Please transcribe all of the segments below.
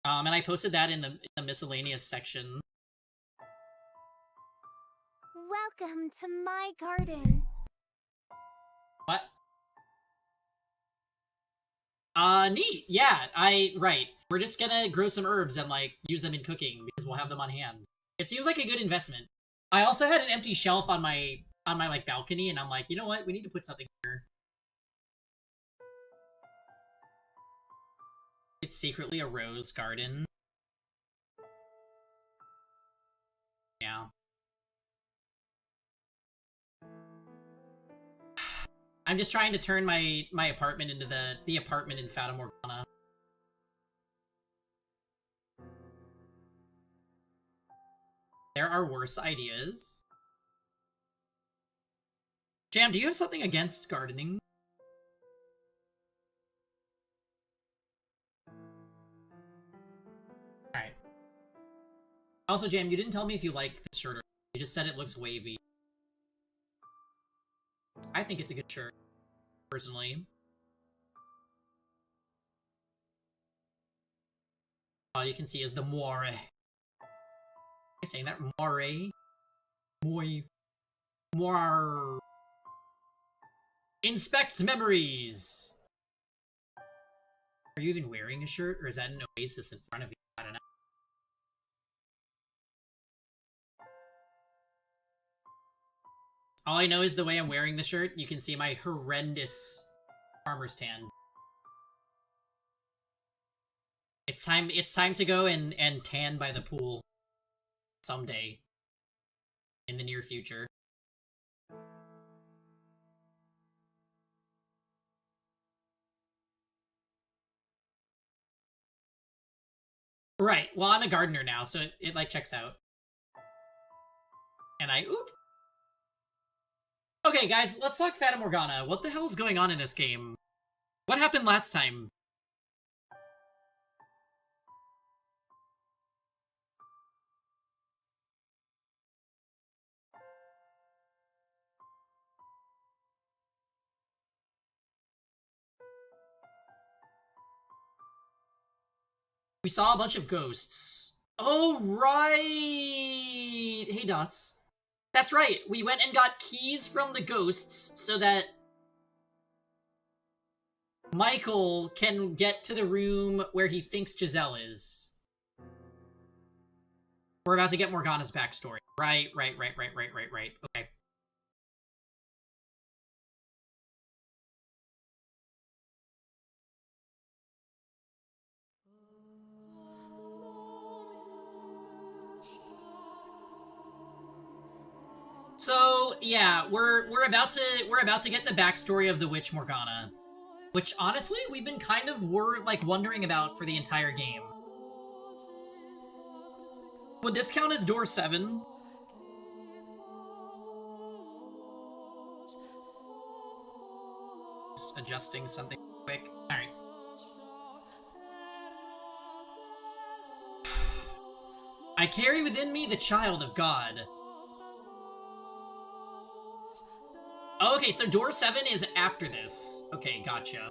And I posted that in the miscellaneous section. Welcome to my garden. What? Neat. Yeah, right. We're just gonna grow some herbs and, like, use them in cooking because we'll have them on hand. It seems like a good investment. I also had an empty shelf on my, like, balcony, and I'm like, you know what? We need to put something here. It's secretly a rose garden. Yeah. I'm just trying to turn my apartment into the apartment in Fata Morgana. There are worse ideas. Jam, do you have something against gardening? Alright. Also, Jam, you didn't tell me if you like this shirt or not. You just said it looks wavy. I think it's a good shirt, personally. All you can see is the moire. Am I saying that? Moire? Moire. Inspect memories! Are you even wearing a shirt, or is that an oasis in front of you? I don't know. All I know is the way I'm wearing the shirt, you can see my horrendous farmer's tan. It's time to go and tan by the pool. Someday. In the near future. Right, well, I'm a gardener now, so it like, checks out. And oop! Okay, guys, let's talk Fata Morgana. What the hell is going on in this game? What happened last time? We saw a bunch of ghosts. Oh, right! Hey, Dots. That's right, we went and got keys from the ghosts so that Michael can get to the room where he thinks Giselle is. We're about to get Morgana's backstory. Right. Okay. So, yeah, we're about to get the backstory of the witch Morgana. Which, honestly, we've been kind of wondering about for the entire game. Would this count as door 7? Just adjusting something quick. Alright. I carry within me the child of God. Oh, okay, so door 7 is after this. Okay, gotcha.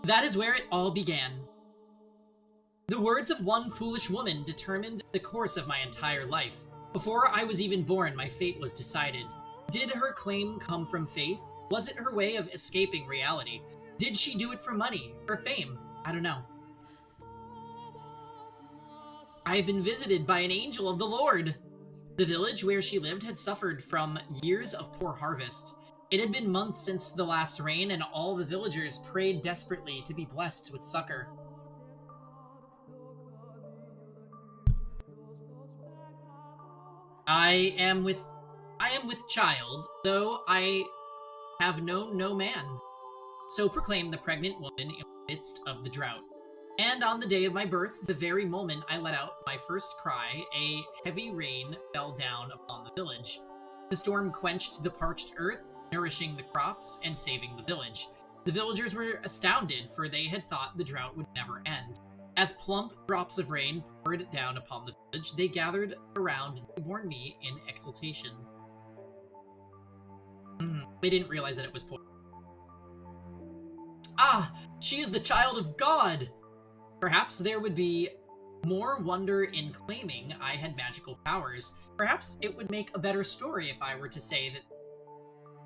That is where it all began. The words of one foolish woman determined the course of my entire life. Before I was even born, my fate was decided. Did her claim come from faith? Was it her way of escaping reality? Did she do it for money? For fame? I don't know. I had been visited by an angel of the Lord. The village where she lived had suffered from years of poor harvests. It had been months since the last rain, and all the villagers prayed desperately to be blessed with succor. I am with child, though I have known no man. So proclaimed the pregnant woman in the midst of the drought. And on the day of my birth, the very moment I let out my first cry, a heavy rain fell down upon the village. The storm quenched the parched earth, nourishing the crops and saving the village. The villagers were astounded, for they had thought the drought would never end. As plump drops of rain poured down upon the village, they gathered around newborn me in exultation. They didn't realize that it was poison. Ah, she is the child of God! Perhaps there would be more wonder in claiming I had magical powers. Perhaps it would make a better story if I were to say that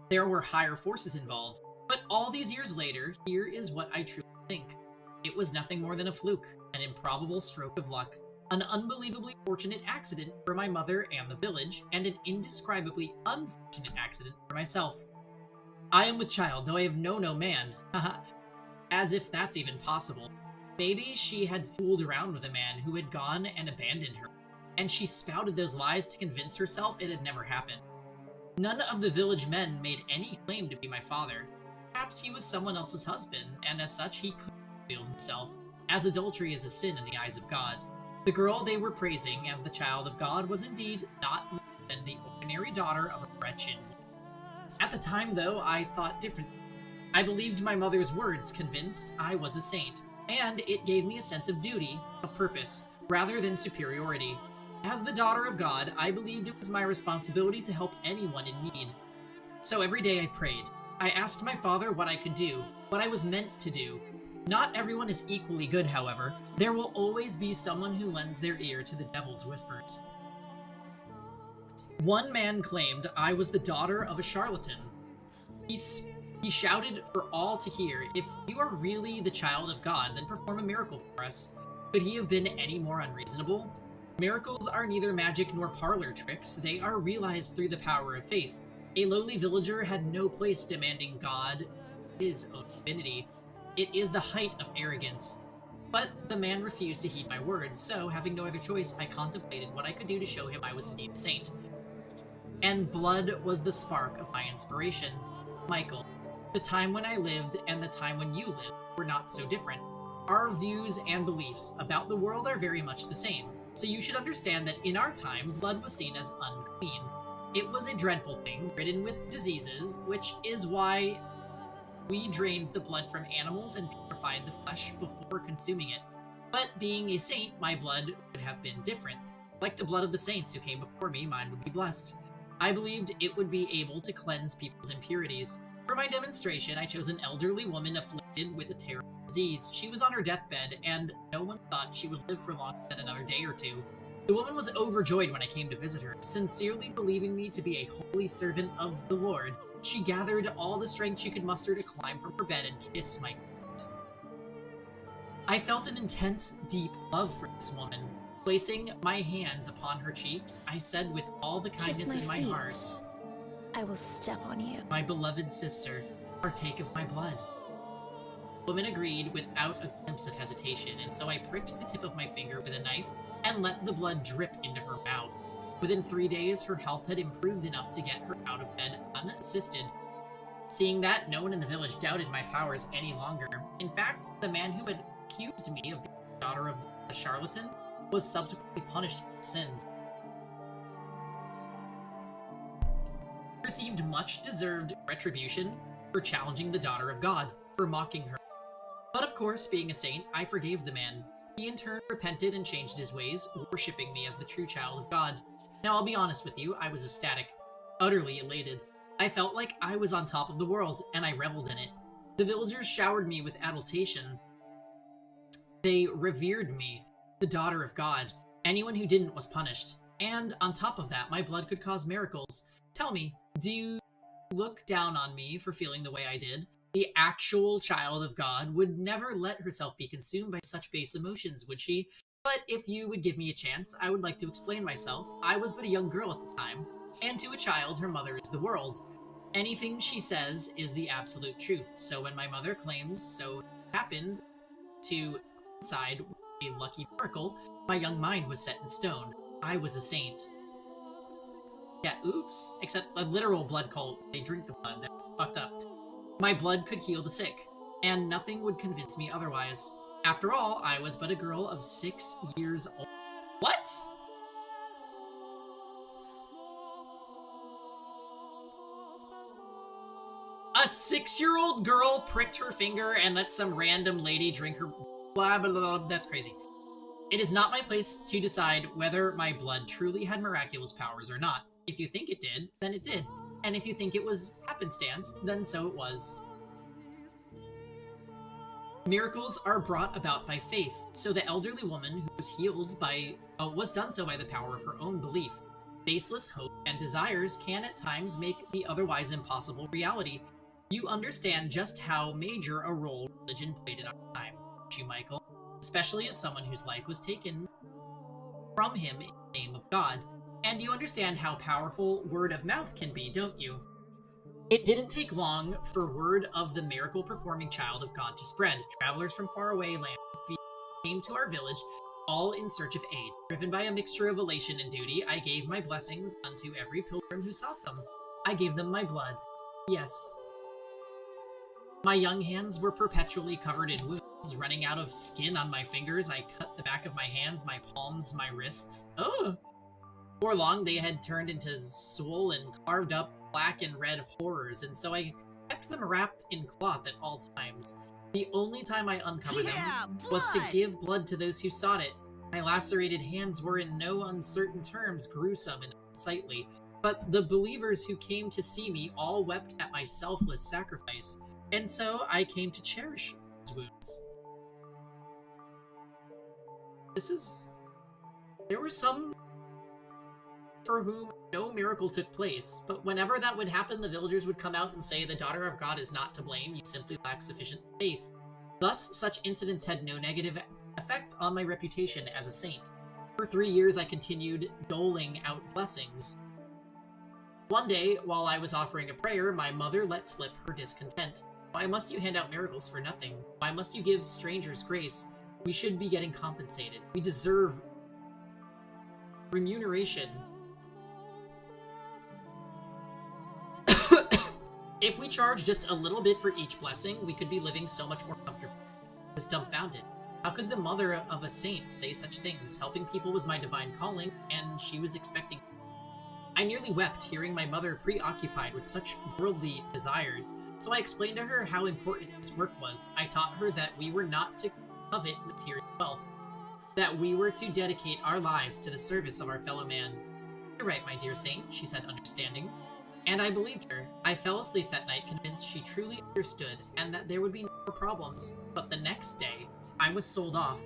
there were higher forces involved. But all these years later, here is what I truly think. It was nothing more than a fluke, an improbable stroke of luck, an unbelievably fortunate accident for my mother and the village, and an indescribably unfortunate accident for myself. I am with child, though I have known no man. Haha, as if that's even possible. Maybe she had fooled around with a man who had gone and abandoned her, and she spouted those lies to convince herself it had never happened. None of the village men made any claim to be my father. Perhaps he was someone else's husband, and as such he couldn't reveal himself, as adultery is a sin in the eyes of God. The girl they were praising as the child of God was indeed not more than the ordinary daughter of a wretched. At the time, though, I thought differently. I believed my mother's words, convinced I was a saint, and it gave me a sense of duty, of purpose, rather than superiority. As the daughter of God, I believed it was my responsibility to help anyone in need. So every day I prayed. I asked my father what I could do, what I was meant to do. Not everyone is equally good, however. There will always be someone who lends their ear to the devil's whispers. One man claimed I was the daughter of a charlatan. He shouted for all to hear, "If you are really the child of God, then perform a miracle for us." Could he have been any more unreasonable? Miracles are neither magic nor parlor tricks. They are realized through the power of faith. A lowly villager had no place demanding God his own divinity. It is the height of arrogance. But the man refused to heed my words, so, having no other choice, I contemplated what I could do to show him I was indeed a saint. And blood was the spark of my inspiration. Michael, the time when I lived and the time when you lived were not so different. Our views and beliefs about the world are very much the same, so you should understand that in our time, blood was seen as unclean. It was a dreadful thing, ridden with diseases, which is why we drained the blood from animals and purified the flesh before consuming it. But being a saint, my blood would have been different. Like the blood of the saints who came before me, mine would be blessed. I believed it would be able to cleanse people's impurities. For my demonstration, I chose an elderly woman afflicted with a terrible disease. She was on her deathbed, and no one thought she would live for longer than another day or two. The woman was overjoyed when I came to visit her, sincerely believing me to be a holy servant of the Lord. She gathered all the strength she could muster to climb from her bed and kiss my feet. I felt an intense, deep love for this woman. Placing my hands upon her cheeks, I said with all the kindness in my heart, I will step on you. "My beloved sister, partake of my blood." The woman agreed without a glimpse of hesitation, and so I pricked the tip of my finger with a knife and let the blood drip into her mouth. Within 3 days, her health had improved enough to get her out of bed unassisted. Seeing that, no one in the village doubted my powers any longer. In fact, the man who had accused me of being the daughter of a charlatan was subsequently punished for his sins. He received much deserved retribution for challenging the daughter of God, for mocking her. But of course, being a saint, I forgave the man. He in turn repented and changed his ways, worshipping me as the true child of God. Now I'll be honest with you, I was ecstatic, utterly elated. I felt like I was on top of the world, and I reveled in it. The villagers showered me with adulation. They revered me, the daughter of God. Anyone who didn't was punished. And on top of that, my blood could cause miracles. Tell me, do you look down on me for feeling the way I did? The actual child of God would never let herself be consumed by such base emotions, would she? But if you would give me a chance, I would like to explain myself. I was but a young girl at the time, and to a child, her mother is the world. Anything she says is the absolute truth. So when my mother claims so happened to coincide with a lucky miracle, my young mind was set in stone. I was a saint. Yeah, oops. Except a literal blood cult. They drink the blood. That's fucked up. My blood could heal the sick, and nothing would convince me otherwise. After all, I was but a girl of 6 years old. What? A 6-year-old girl pricked her finger and let some random lady drink her blah, blah, blah, blah. That's crazy. It is not my place to decide whether my blood truly had miraculous powers or not. If you think it did, then it did. And if you think it was happenstance, then so it was. Miracles are brought about by faith, so the elderly woman who was healed was done so by the power of her own belief. Baseless hope and desires can at times make the otherwise impossible reality. You understand just how major a role religion played in our time, don't you, Michael? Especially as someone whose life was taken from him in the name of God. And you understand how powerful word of mouth can be, don't you? It didn't take long for word of the miracle-performing child of God to spread. Travelers from faraway lands came to our village, all in search of aid. Driven by a mixture of elation and duty, I gave my blessings unto every pilgrim who sought them. I gave them my blood. Yes. My young hands were perpetually covered in wounds, running out of skin on my fingers. I cut the back of my hands, my palms, my wrists. Ugh! Before long, they had turned into swollen, carved up black and red horrors, and so I kept them wrapped in cloth at all times. The only time I uncovered them was to give blood to those who sought it. My lacerated hands were in no uncertain terms gruesome and unsightly, but the believers who came to see me all wept at my selfless sacrifice, and so I came to cherish those wounds. There were some for whom no miracle took place, but whenever that would happen, the villagers would come out and say, "The daughter of God is not to blame, you simply lack sufficient faith." Thus, such incidents had no negative effect on my reputation as a saint. For 3 years, I continued doling out blessings. One day, while I was offering a prayer, my mother let slip her discontent. "Why must you hand out miracles for nothing? Why must you give strangers grace? We should be getting compensated. We deserve remuneration. If we charge just a little bit for each blessing, we could be living so much more comfortably." I was dumbfounded. How could the mother of a saint say such things? Helping people was my divine calling, and she was expecting. I nearly wept hearing my mother preoccupied with such worldly desires, so I explained to her how important this work was. I taught her that we were not to covet material wealth, that we were to dedicate our lives to the service of our fellow man. "You're right, my dear saint," she said, understanding. And I believed her. I fell asleep that night convinced she truly understood and that there would be no more problems. But the next day, I was sold off.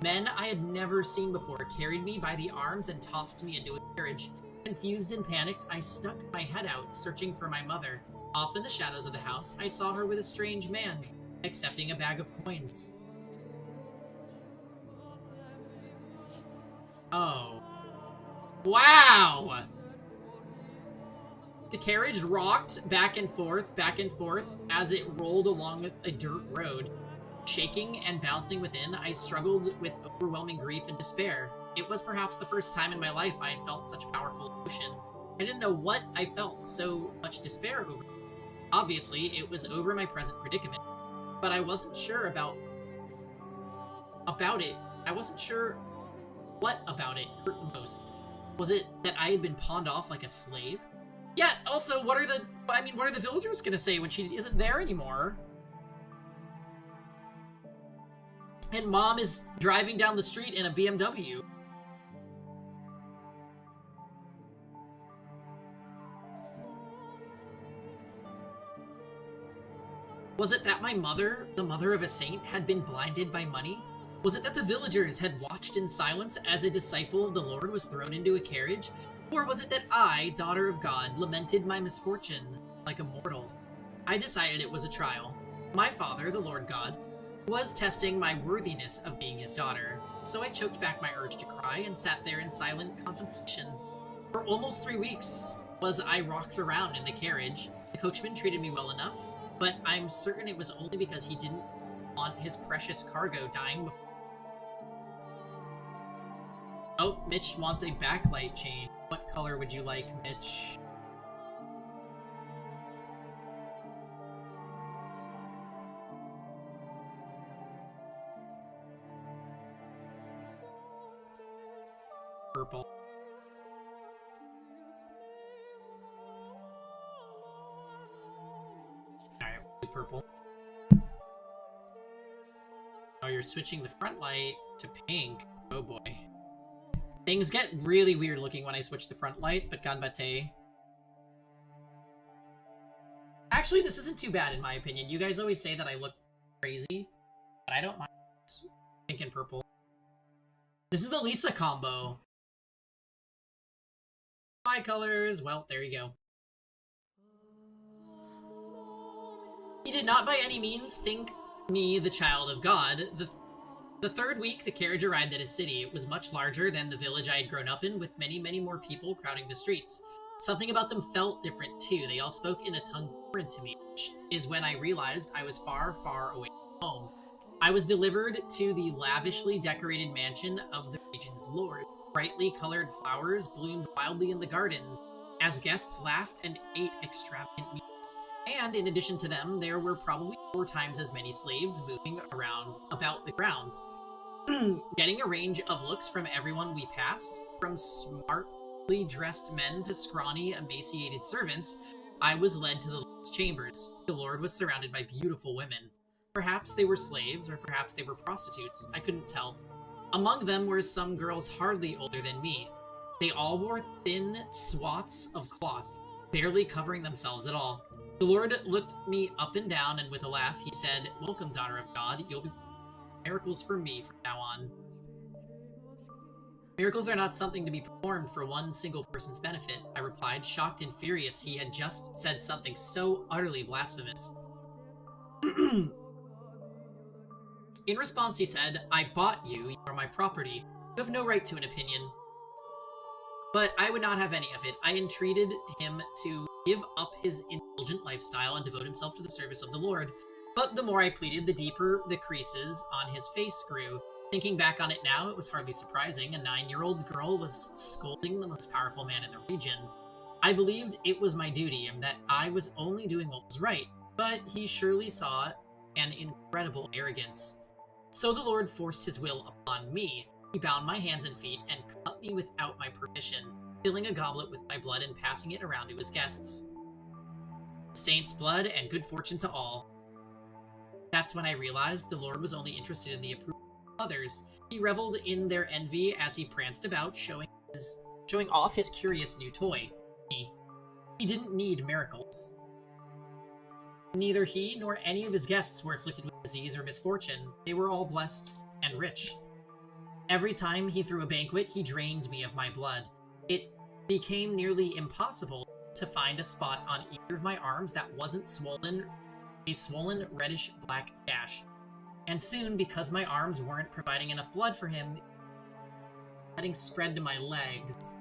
Men I had never seen before carried me by the arms and tossed me into a carriage. Confused and panicked, I stuck my head out, searching for my mother. Off in the shadows of the house, I saw her with a strange man, accepting a bag of coins. Oh. Wow! The carriage rocked back and forth, as it rolled along a dirt road. Shaking and bouncing within, I struggled with overwhelming grief and despair. It was perhaps the first time in my life I had felt such powerful emotion. I didn't know what I felt so much despair over. Obviously, it was over my present predicament, but I wasn't sure about it. I wasn't sure what about it hurt the most. Was it that I had been pawned off like a slave? Yeah, also, what are the villagers gonna say when she isn't there anymore? And Mom is driving down the street in a BMW. Was it that my mother, the mother of a saint, had been blinded by money? Was it that the villagers had watched in silence as a disciple of the Lord was thrown into a carriage? Or was it that I, daughter of God, lamented my misfortune like a mortal? I decided it was a trial. My father, the Lord God, was testing my worthiness of being his daughter, so I choked back my urge to cry and sat there in silent contemplation. For almost 3 weeks was I rocked around in the carriage. The coachman treated me well enough, but I'm certain it was only because he didn't want his precious cargo dying before. Oh, Mitch wants a backlight chain. What color would you like, Mitch? Purple. Alright, purple. Oh, you're switching the front light to pink. Oh boy. Things get really weird looking when I switch the front light, but ganbate. Actually, this isn't too bad in my opinion. You guys always say that I look crazy. but I don't mind. It's pink and purple. This is the Lisa combo. Colors. Well, there you go. He did not by any means think me the child of God. The third week, the carriage arrived at his city. It was much larger than the village I had grown up in, with many, many more people crowding the streets. Something about them felt different, too. They all spoke in a tongue foreign to me, which is when I realized I was far, far away from home. I was delivered to the lavishly decorated mansion of the region's lord. Brightly colored flowers bloomed wildly in the garden as guests laughed and ate extravagant meals. And in addition to them, there were probably 4 times as many slaves moving around about the grounds, getting a range of looks from everyone we passed, from smartly dressed men to scrawny, emaciated servants. I was led to the Lord's chambers. The Lord was surrounded by beautiful women. Perhaps they were slaves, or perhaps they were prostitutes. I couldn't tell. Among them were some girls hardly older than me. They all wore thin swaths of cloth, barely covering themselves at all. The Lord looked me up and down, and with a laugh, he said, "Welcome, daughter of God. You'll be miracles for me from now on." Miracles are not something to be performed for one single person's benefit, I replied, shocked and furious. He had just said something so utterly blasphemous. In response, he said, "I bought you. You are my property. You have no right to an opinion." But I would not have any of it. I entreated him to give up his indulgent lifestyle and devote himself to the service of the Lord. But the more I pleaded, the deeper the creases on his face grew. Thinking back on it now, it was hardly surprising. A 9-year-old girl was scolding the most powerful man in the region. I believed it was my duty and that I was only doing what was right, but he surely saw an incredible arrogance. So the Lord forced his will upon me. He bound my hands and feet and cut me without my permission, filling a goblet with my blood and passing it around to his guests. Saints' blood and good fortune to all. That's when I realized the Lord was only interested in the approval of others. He reveled in their envy as he pranced about, showing off his curious new toy. He didn't need miracles. Neither he nor any of his guests were afflicted with disease or misfortune. They were all blessed and rich. Every time he threw a banquet, he drained me of my blood. It became nearly impossible to find a spot on either of my arms that wasn't a swollen reddish-black gash. And soon, because my arms weren't providing enough blood for him, letting spread to my legs.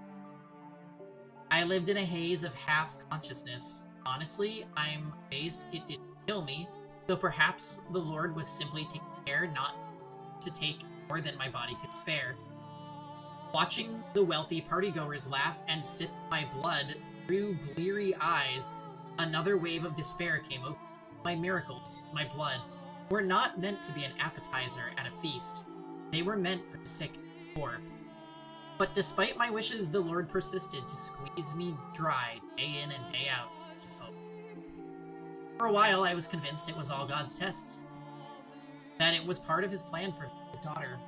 I lived in a haze of half-consciousness. Honestly, I'm amazed it didn't kill me, though perhaps the Lord was simply taking care not to take more than my body could spare. Watching the wealthy partygoers laugh and sip my blood through bleary eyes, another wave of despair came over me. My miracles, my blood, were not meant to be an appetizer at a feast. They were meant for the sick and poor. But despite my wishes, the Lord persisted to squeeze me dry day in and day out. For a while, I was convinced it was all God's tests, that it was part of his plan for his daughter,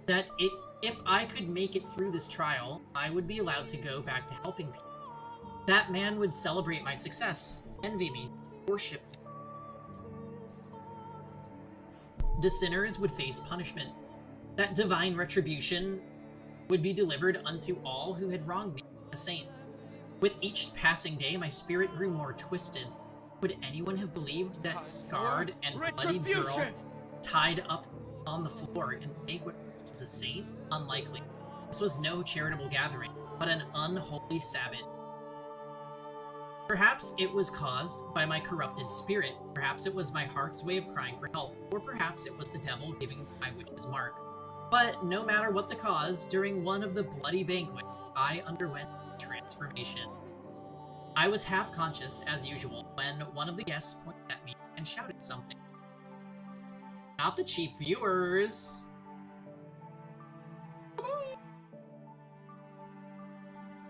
that if I could make it through this trial, I would be allowed to go back to helping people. That man would celebrate my success, envy me, worship me. The sinners would face punishment. That divine retribution would be delivered unto all who had wronged me, a saint. With each passing day, my spirit grew more twisted. Would anyone have believed that scarred and bloodied girl tied up on the floor in the banquet was a saint? Unlikely. This was no charitable gathering, but an unholy Sabbath. Perhaps it was caused by my corrupted spirit. Perhaps it was my heart's way of crying for help. Or perhaps it was the devil giving my witch's mark. But no matter what the cause, during one of the bloody banquets, I underwent transformation. I was half-conscious, as usual, when one of the guests pointed at me and shouted something. Not the cheap viewers!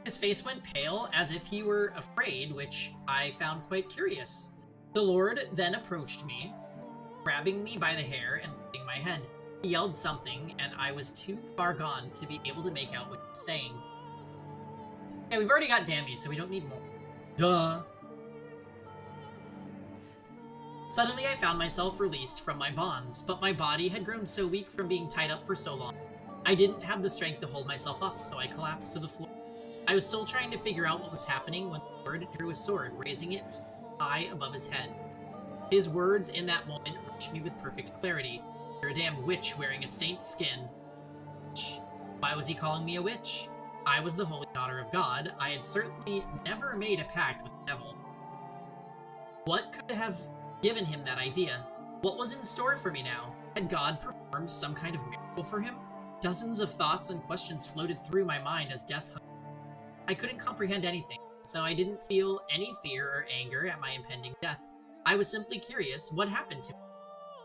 His face went pale, as if he were afraid, which I found quite curious. The Lord then approached me, grabbing me by the hair and lifting my head. He yelled something, and I was too far gone to be able to make out what he was saying. Yeah, we've already got Dammy, so we don't need more. Duh! Suddenly I found myself released from my bonds, but my body had grown so weak from being tied up for so long. I didn't have the strength to hold myself up, so I collapsed to the floor. I was still trying to figure out what was happening when the Lord drew his sword, raising it high above his head. His words in that moment reached me with perfect clarity. You're a damn witch wearing a saint's skin. Why was he calling me a witch? I was the holy daughter of God. I had certainly never made a pact with the devil. What could have given him that idea? What was in store for me now? Had God performed some kind of miracle for him? Dozens of thoughts and questions floated through my mind as death hung. I couldn't comprehend anything, so I didn't feel any fear or anger at my impending death. I was simply curious what happened to me.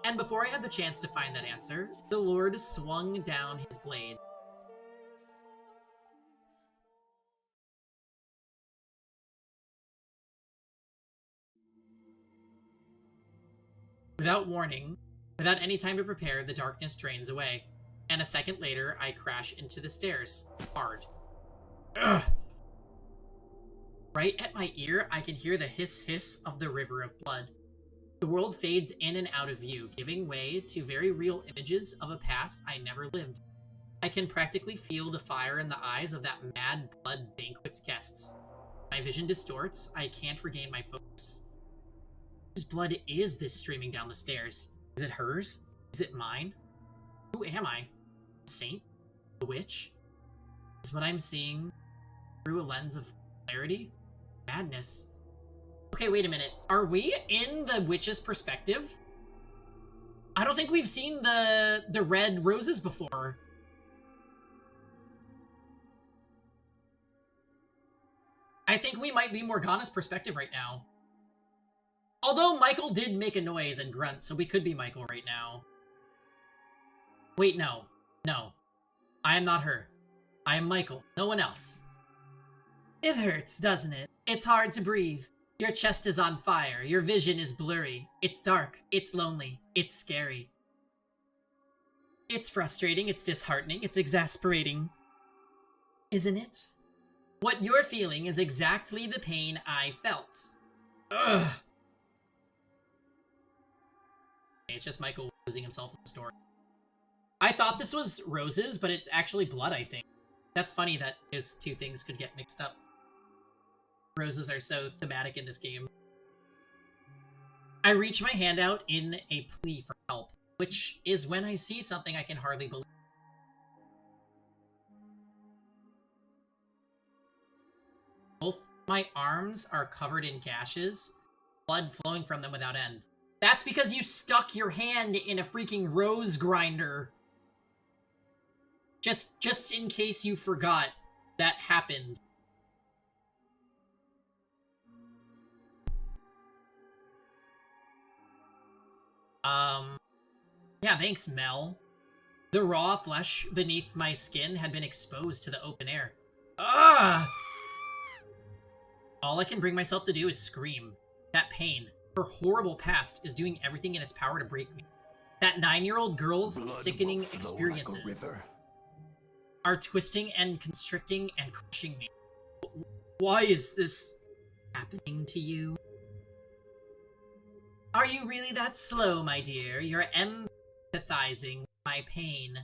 And before I had the chance to find that answer, the Lord swung down his blade. Without warning, without any time to prepare, the darkness drains away. And a second later, I crash into the stairs. Hard. Ugh. Right at my ear, I can hear the hiss of the river of blood. The world fades in and out of view, giving way to very real images of a past I never lived. I can practically feel the fire in the eyes of that mad blood banquet's guests. My vision distorts. I can't regain my focus. Whose blood is this streaming down the stairs? Is it hers? Is it mine? Who am I? A saint? A witch? Is what I'm seeing through a lens of clarity? Madness. Okay, wait a minute. Are we in the witch's perspective? I don't think we've seen the red roses before. I think we might be Morgana's perspective right now. Although Michael did make a noise and grunt, so we could be Michael right now. Wait, no. No. I am not her. I am Michael. No one else. It hurts, doesn't it? It's hard to breathe. Your chest is on fire. Your vision is blurry. It's dark. It's lonely. It's scary. It's frustrating. It's disheartening. It's exasperating. Isn't it? What you're feeling is exactly the pain I felt. Ugh. It's just Michael losing himself in the story. I thought this was roses, but it's actually blood, I think. That's funny that those two things could get mixed up. Roses are so thematic in this game. I reach my hand out in a plea for help, which is when I see something I can hardly believe. Both my arms are covered in gashes, blood flowing from them without end. That's because you stuck your hand in a freaking rose grinder. Just in case you forgot, that happened. Yeah, thanks, Mel. The raw flesh beneath my skin had been exposed to the open air. Ah! All I can bring myself to do is scream. That pain, her horrible past, is doing everything in its power to break me. That 9-year-old girl's sickening experiences are twisting and constricting and crushing me. Why is this happening to you? Are you really that slow, my dear? You're empathizing with my pain.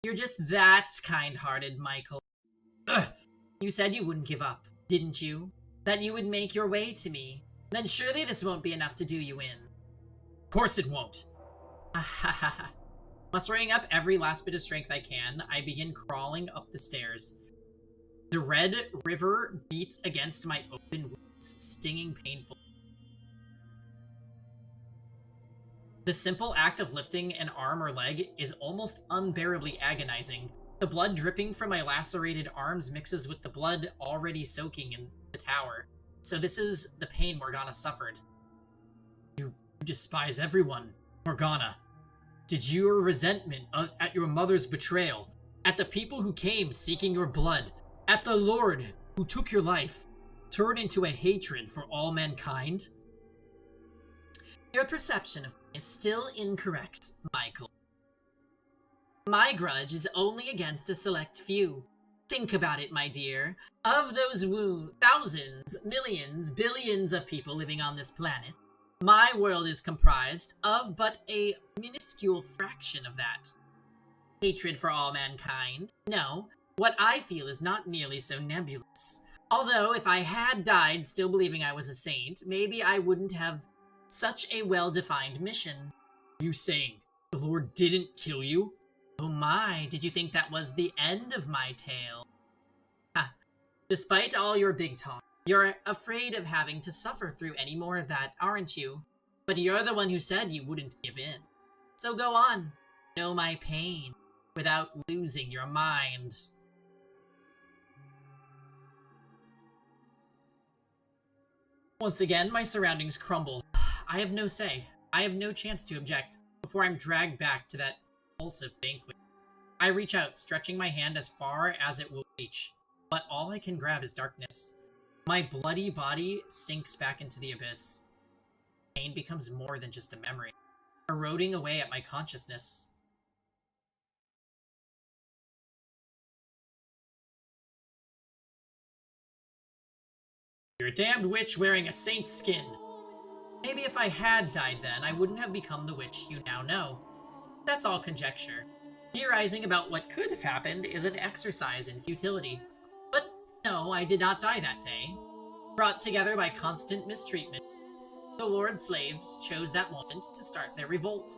You're just that kind-hearted, Michael. Ugh. You said you wouldn't give up, didn't you? That you would make your way to me. Then surely this won't be enough to do you in. Of course it won't. Mustering up every last bit of strength I can, I begin crawling up the stairs. The red river beats against my open wounds, stinging painfully. The simple act of lifting an arm or leg is almost unbearably agonizing. The blood dripping from my lacerated arms mixes with the blood already soaking in the tower. So this is the pain Morgana suffered. You despise everyone, Morgana. Did your resentment at your mother's betrayal, at the people who came seeking your blood, at the Lord who took your life, turn into a hatred for all mankind? Your perception of me is still incorrect, Michael. My grudge is only against a select few. Think about it, my dear. Of those thousands, millions, billions of people living on this planet, My world is comprised of but a minuscule fraction of that. Hatred for all mankind? No, what I feel is not nearly so nebulous. Although, if I had died still believing I was a saint, maybe I wouldn't have such a well-defined mission. You saying the Lord didn't kill you? Oh my, did you think that was the end of my tale? Ha, despite all your big talk, you're afraid of having to suffer through any more of that, aren't you? But you're the one who said you wouldn't give in. So go on, know my pain, without losing your mind. Once again, my surroundings crumble. I have no say. I have no chance to object before I'm dragged back to that repulsive banquet. I reach out, stretching my hand as far as it will reach, but all I can grab is darkness. My bloody body sinks back into the abyss. Pain becomes more than just a memory, eroding away at my consciousness. You're a damned witch wearing a saint's skin. Maybe if I had died then, I wouldn't have become the witch you now know. That's all conjecture. Theorizing about what could have happened is an exercise in futility. But no, I did not die that day. Brought together by constant mistreatment, the Lord's slaves chose that moment to start their revolt.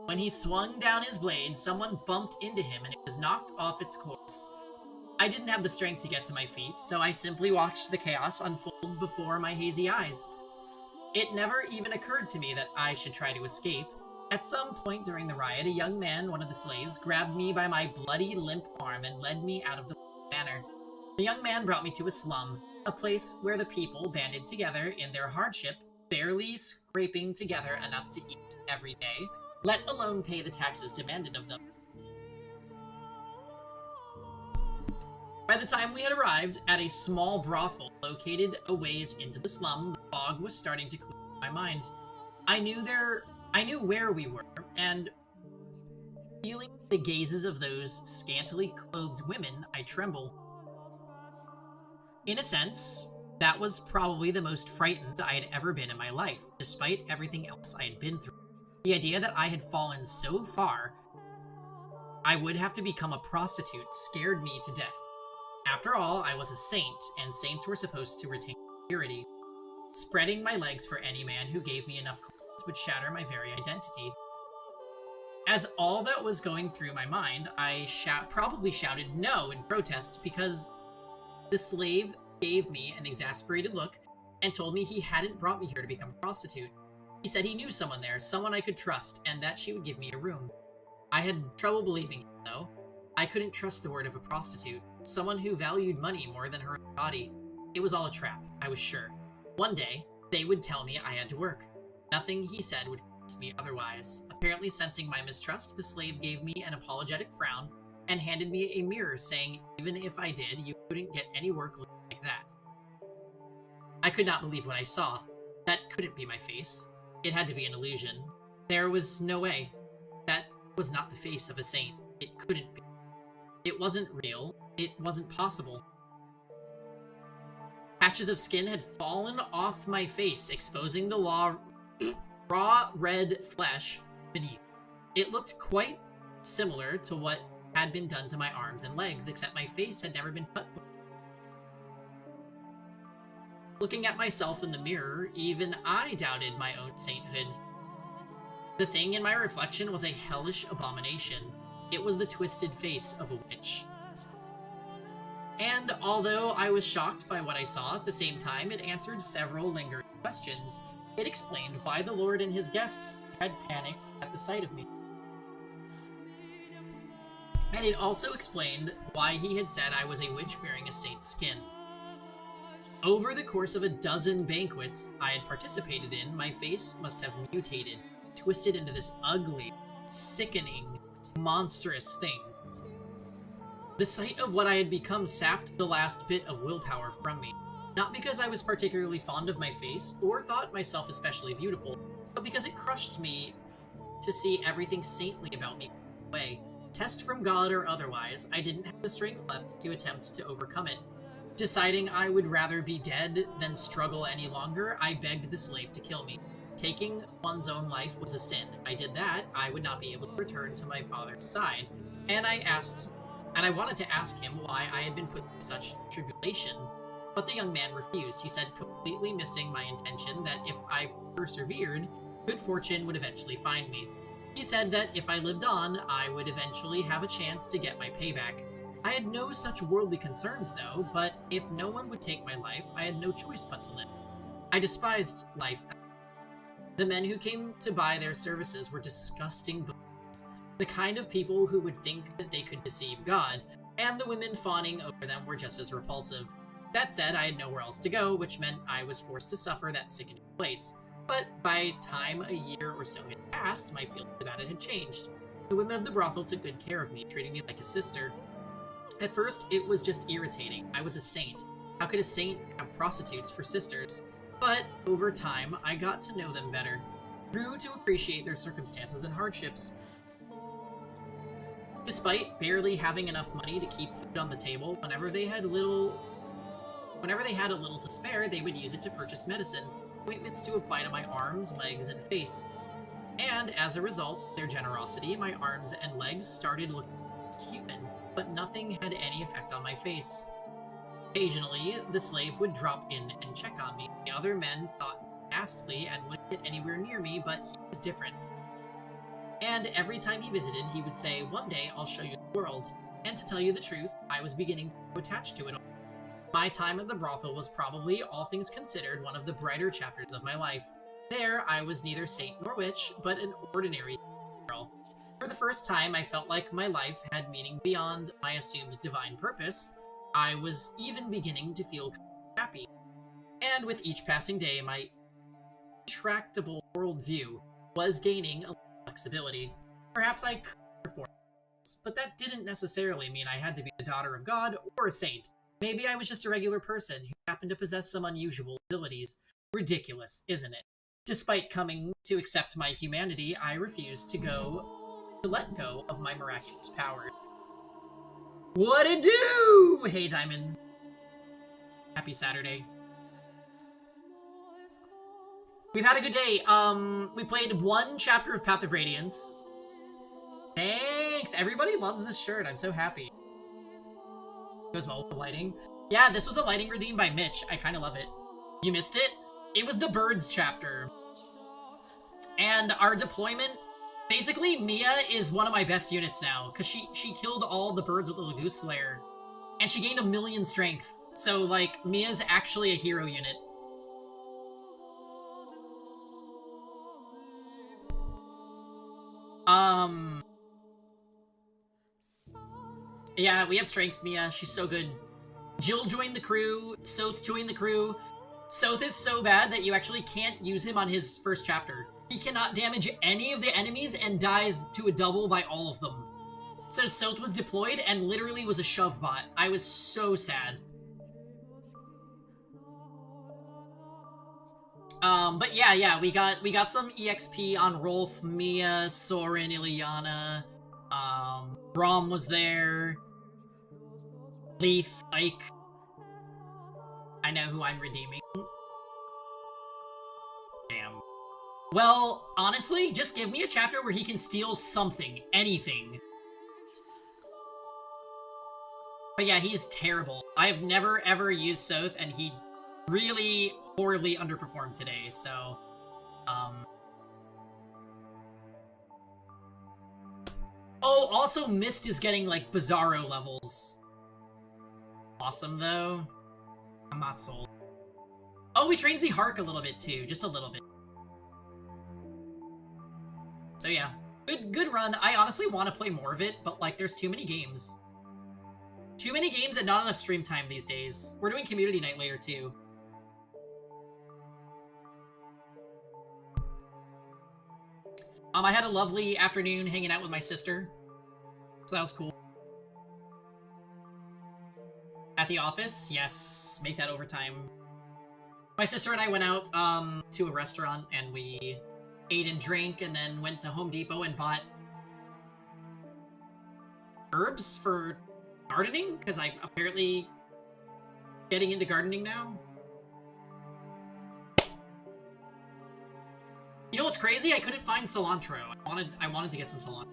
When he swung down his blade, someone bumped into him and it was knocked off its course. I didn't have the strength to get to my feet, so I simply watched the chaos unfold before my hazy eyes. It never even occurred to me that I should try to escape. At some point during the riot, a young man, one of the slaves, grabbed me by my bloody, limp arm and led me out of the manor. The young man brought me to a slum, a place where the people banded together in their hardship, barely scraping together enough to eat every day, let alone pay the taxes demanded of them. By the time we had arrived at a small brothel located a ways into the slum, the fog was starting to clear my mind. I knew where we were, and feeling the gazes of those scantily clothed women, I tremble. In a sense, that was probably the most frightened I had ever been in my life, despite everything else I had been through. The idea that I had fallen so far, I would have to become a prostitute, scared me to death. After all, I was a saint, and saints were supposed to retain purity. Spreading my legs for any man who gave me enough coins would shatter my very identity. As all that was going through my mind, I probably shouted no in protest because the slave gave me an exasperated look and told me he hadn't brought me here to become a prostitute. He said he knew someone there, someone I could trust, and that she would give me a room. I had trouble believing it, though. I couldn't trust the word of a prostitute, someone who valued money more than her own body. It was all a trap, I was sure. One day, they would tell me I had to work. Nothing he said would convince me otherwise. Apparently sensing my mistrust, the slave gave me an apologetic frown and handed me a mirror saying, even if I did, you couldn't get any work looking like that. I could not believe what I saw. That couldn't be my face. It had to be an illusion. There was no way. That was not the face of a saint. It couldn't be. It wasn't real. It wasn't possible. Patches of skin had fallen off my face, exposing the raw red flesh beneath. It looked quite similar to what had been done to my arms and legs, except my face had never been cut before. Looking at myself in the mirror, even I doubted my own sainthood. The thing in my reflection was a hellish abomination. It was the twisted face of a witch. And although I was shocked by what I saw, at the same time it answered several lingering questions. It explained why the Lord and his guests had panicked at the sight of me. And it also explained why he had said I was a witch wearing a saint's skin. Over the course of a dozen banquets I had participated in, my face must have mutated, twisted into this ugly, sickening, monstrous thing. The sight of what I had become sapped the last bit of willpower from me, not because I was particularly fond of my face or thought myself especially beautiful, but because it crushed me to see everything saintly about me away. Test from God or otherwise, I didn't have the strength left to attempt to overcome it. Deciding I would rather be dead than struggle any longer, I begged the slave to kill me. Taking one's own life was a sin. If I did that, I would not be able to return to my father's side. And I wanted to ask him why I had been put through such tribulation. But the young man refused. He said, completely missing my intention, that if I persevered, good fortune would eventually find me. He said that if I lived on, I would eventually have a chance to get my payback. I had no such worldly concerns, though, but if no one would take my life, I had no choice but to live. I despised life. The men who came to buy their services were disgusting bullies, the kind of people who would think that they could deceive God, and the women fawning over them were just as repulsive. That said, I had nowhere else to go, which meant I was forced to suffer that sickening place. But by time a year or so had passed, my feelings about it had changed. The women of the brothel took good care of me, treating me like a sister. At first, it was just irritating. I was a saint. How could a saint have prostitutes for sisters? But over time, I got to know them better, grew to appreciate their circumstances and hardships. Despite barely having enough money to keep food on the table, whenever they had a little to spare, they would use it to purchase medicine, ointments to apply to my arms, legs, and face. And as a result of their generosity, my arms and legs started looking almost human, but nothing had any effect on my face. Occasionally, the slave would drop in and check on me. The other men thought me ghastly and wouldn't get anywhere near me, but he was different. And every time he visited, he would say, one day I'll show you the world. And to tell you the truth, I was beginning to attach to it all. My time at the brothel was probably, all things considered, one of the brighter chapters of my life. There, I was neither saint nor witch, but an ordinary girl. For the first time, I felt like my life had meaning beyond my assumed divine purpose. I was even beginning to feel happy. And with each passing day, my intractable worldview was gaining a little flexibility. Perhaps I could perform this, but that didn't necessarily mean I had to be the daughter of God or a saint. Maybe I was just a regular person who happened to possess some unusual abilities. Ridiculous, isn't it? Despite coming to accept my humanity, I refused to let go of my miraculous powers. What it do? Hey, Diamond. Happy Saturday. We've had a good day. We played one chapter of Path of Radiance. Thanks! Everybody loves this shirt. I'm so happy. Goes well with the lighting. Yeah, this was a lighting redeemed by Mitch. I kind of love it. You missed it? It was the birds chapter. And our deployment... Basically, Mia is one of my best units now, because she killed all the birds with the Lagoose Slayer. And she gained 1,000,000 strength. So, like, Mia's actually a hero unit. Yeah, we have strength, Mia. She's so good. Jill joined the crew. Soth joined the crew. Soth is so bad that you actually can't use him on his first chapter. He cannot damage any of the enemies and dies to a double by all of them. So Soth was deployed and literally was a shove bot. I was so sad. But yeah, we got some EXP on Rolf, Mia, Soren, Ilyana. Brom was there. Leaf, Ike. I know who I'm redeeming. Damn. Well, honestly, just give me a chapter where he can steal something. Anything. But yeah, he's terrible. I have never ever used Soth, and he really horribly underperformed today, so... Oh, also Mist is getting, like, Bizarro levels. Awesome, though. I'm not sold. Oh, we trained Z-Hark a little bit, too. Just a little bit. So, yeah. Good run. I honestly want to play more of it, but, like, there's too many games. Too many games and not enough stream time these days. We're doing community night later, too. I had a lovely afternoon hanging out with my sister. So that was cool. At the office? Yes. Make that overtime. My sister and I went out to a restaurant and we ate and drank and then went to Home Depot and bought herbs for gardening because I apparently getting into gardening now. You know what's crazy? I couldn't find cilantro. I wanted to get some cilantro.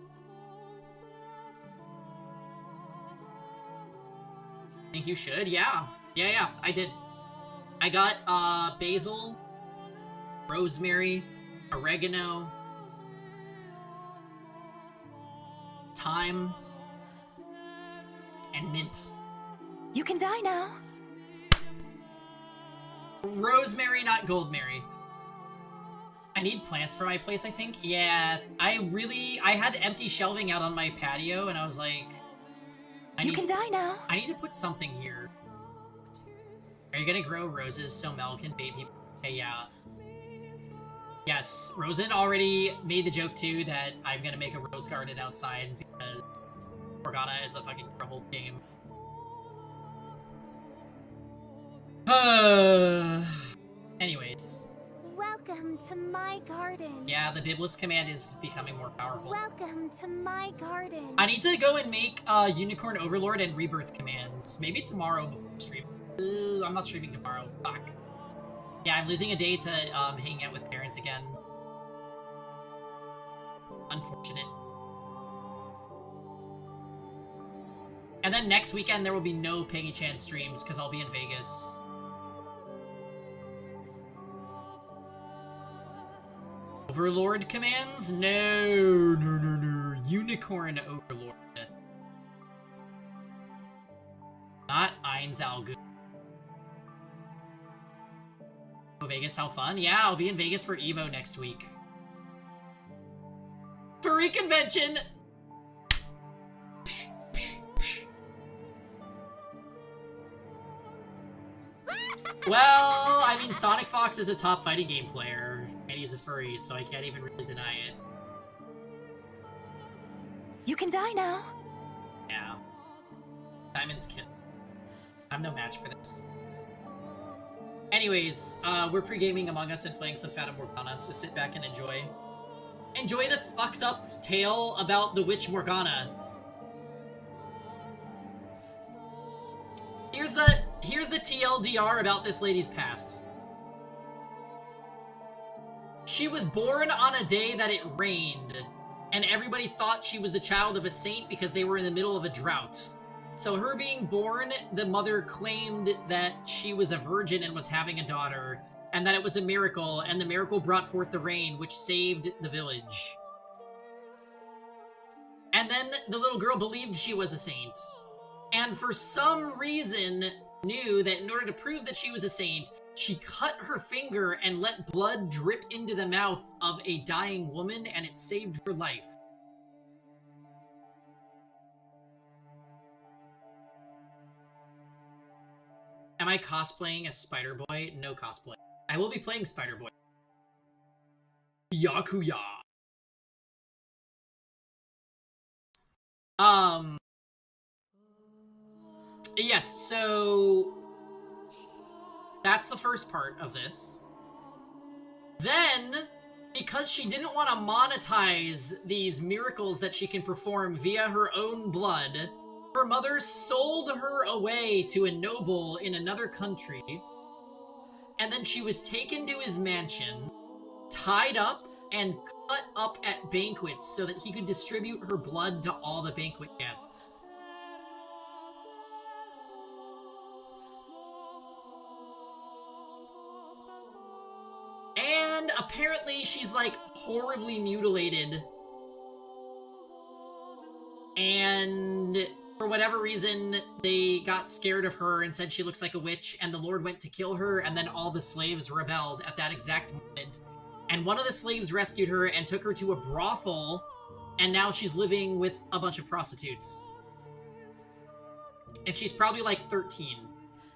I think you should. Yeah. Yeah, I did. I got basil, rosemary, oregano, thyme, and mint. You can die now. Rosemary, not goldberry. I need plants for my place, I think. Yeah, I had empty shelving out on my patio, and I was like, You can die now. I need to put something here. Are you gonna grow roses so Mel can bait people? Okay, yeah. Yes, Rosen already made the joke too that I'm gonna make a rose garden outside because Morgana is a fucking troubled game. Anyways. Welcome to my garden. Yeah, the Biblis command is becoming more powerful. Welcome to my garden. I need to go and make Unicorn Overlord and Rebirth commands. Maybe tomorrow before stream. I'm not streaming tomorrow. Fuck. Yeah, I'm losing a day to hang out with parents again. Unfortunate. And then next weekend there will be no Peggy Chan streams because I'll be in Vegas. Overlord commands? No. Unicorn Overlord. Not Eins Algu. Oh, Vegas, how fun? Yeah, I'll be in Vegas for EVO next week. Furry convention! Well, I mean, Sonic Fox is a top fighting game player, and he's a furry, so I can't even really deny it. You can die now. Yeah. Diamond's kid. I'm no match for this. Anyways, we're pre-gaming Among Us and playing some Fata Morgana, so sit back and enjoy. Enjoy the fucked up tale about the witch Morgana. Here's the TLDR about this lady's past. She was born on a day that it rained, and everybody thought she was the child of a saint because they were in the middle of a drought. So her being born, the mother claimed that she was a virgin and was having a daughter, and that it was a miracle, and the miracle brought forth the rain, which saved the village. And then the little girl believed she was a saint, and for some reason knew that in order to prove that she was a saint, she cut her finger and let blood drip into the mouth of a dying woman, and it saved her life. Am I cosplaying as Spider-Boy? No cosplay. I will be playing Spider-Boy. Yakuya. Yes, so that's the first part of this. Then, because she didn't want to monetize these miracles that she can perform via her own blood, her mother sold her away to a noble in another country, and then she was taken to his mansion, tied up, and cut up at banquets so that he could distribute her blood to all the banquet guests. And apparently she's like horribly mutilated, and for whatever reason they got scared of her and said she looks like a witch, and the Lord went to kill her, and then all the slaves rebelled at that exact moment. And one of the slaves rescued her and took her to a brothel, and now she's living with a bunch of prostitutes. And she's probably like 13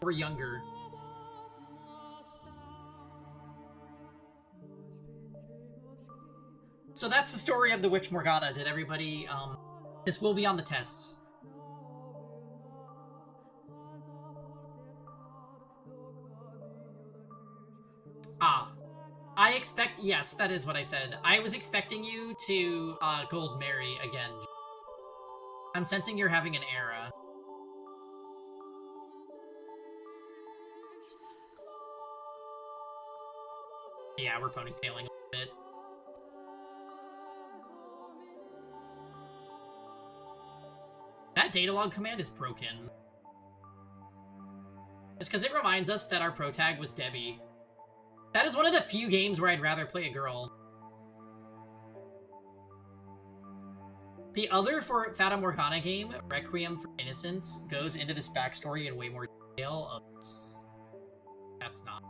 or younger. So that's the story of the Witch Morgana. Did everybody, this will be on the tests. I expect, yes, that is what I said. I was expecting you to, Gold Mary again. I'm sensing you're having an era. Yeah, we're ponytailing a bit. That data log command is broken. Just because it reminds us that our protag was Debbie. That is one of the few games where I'd rather play a girl. The other for Fata Morgana game, Requiem for Innocence, goes into this backstory in way more detail. That's not.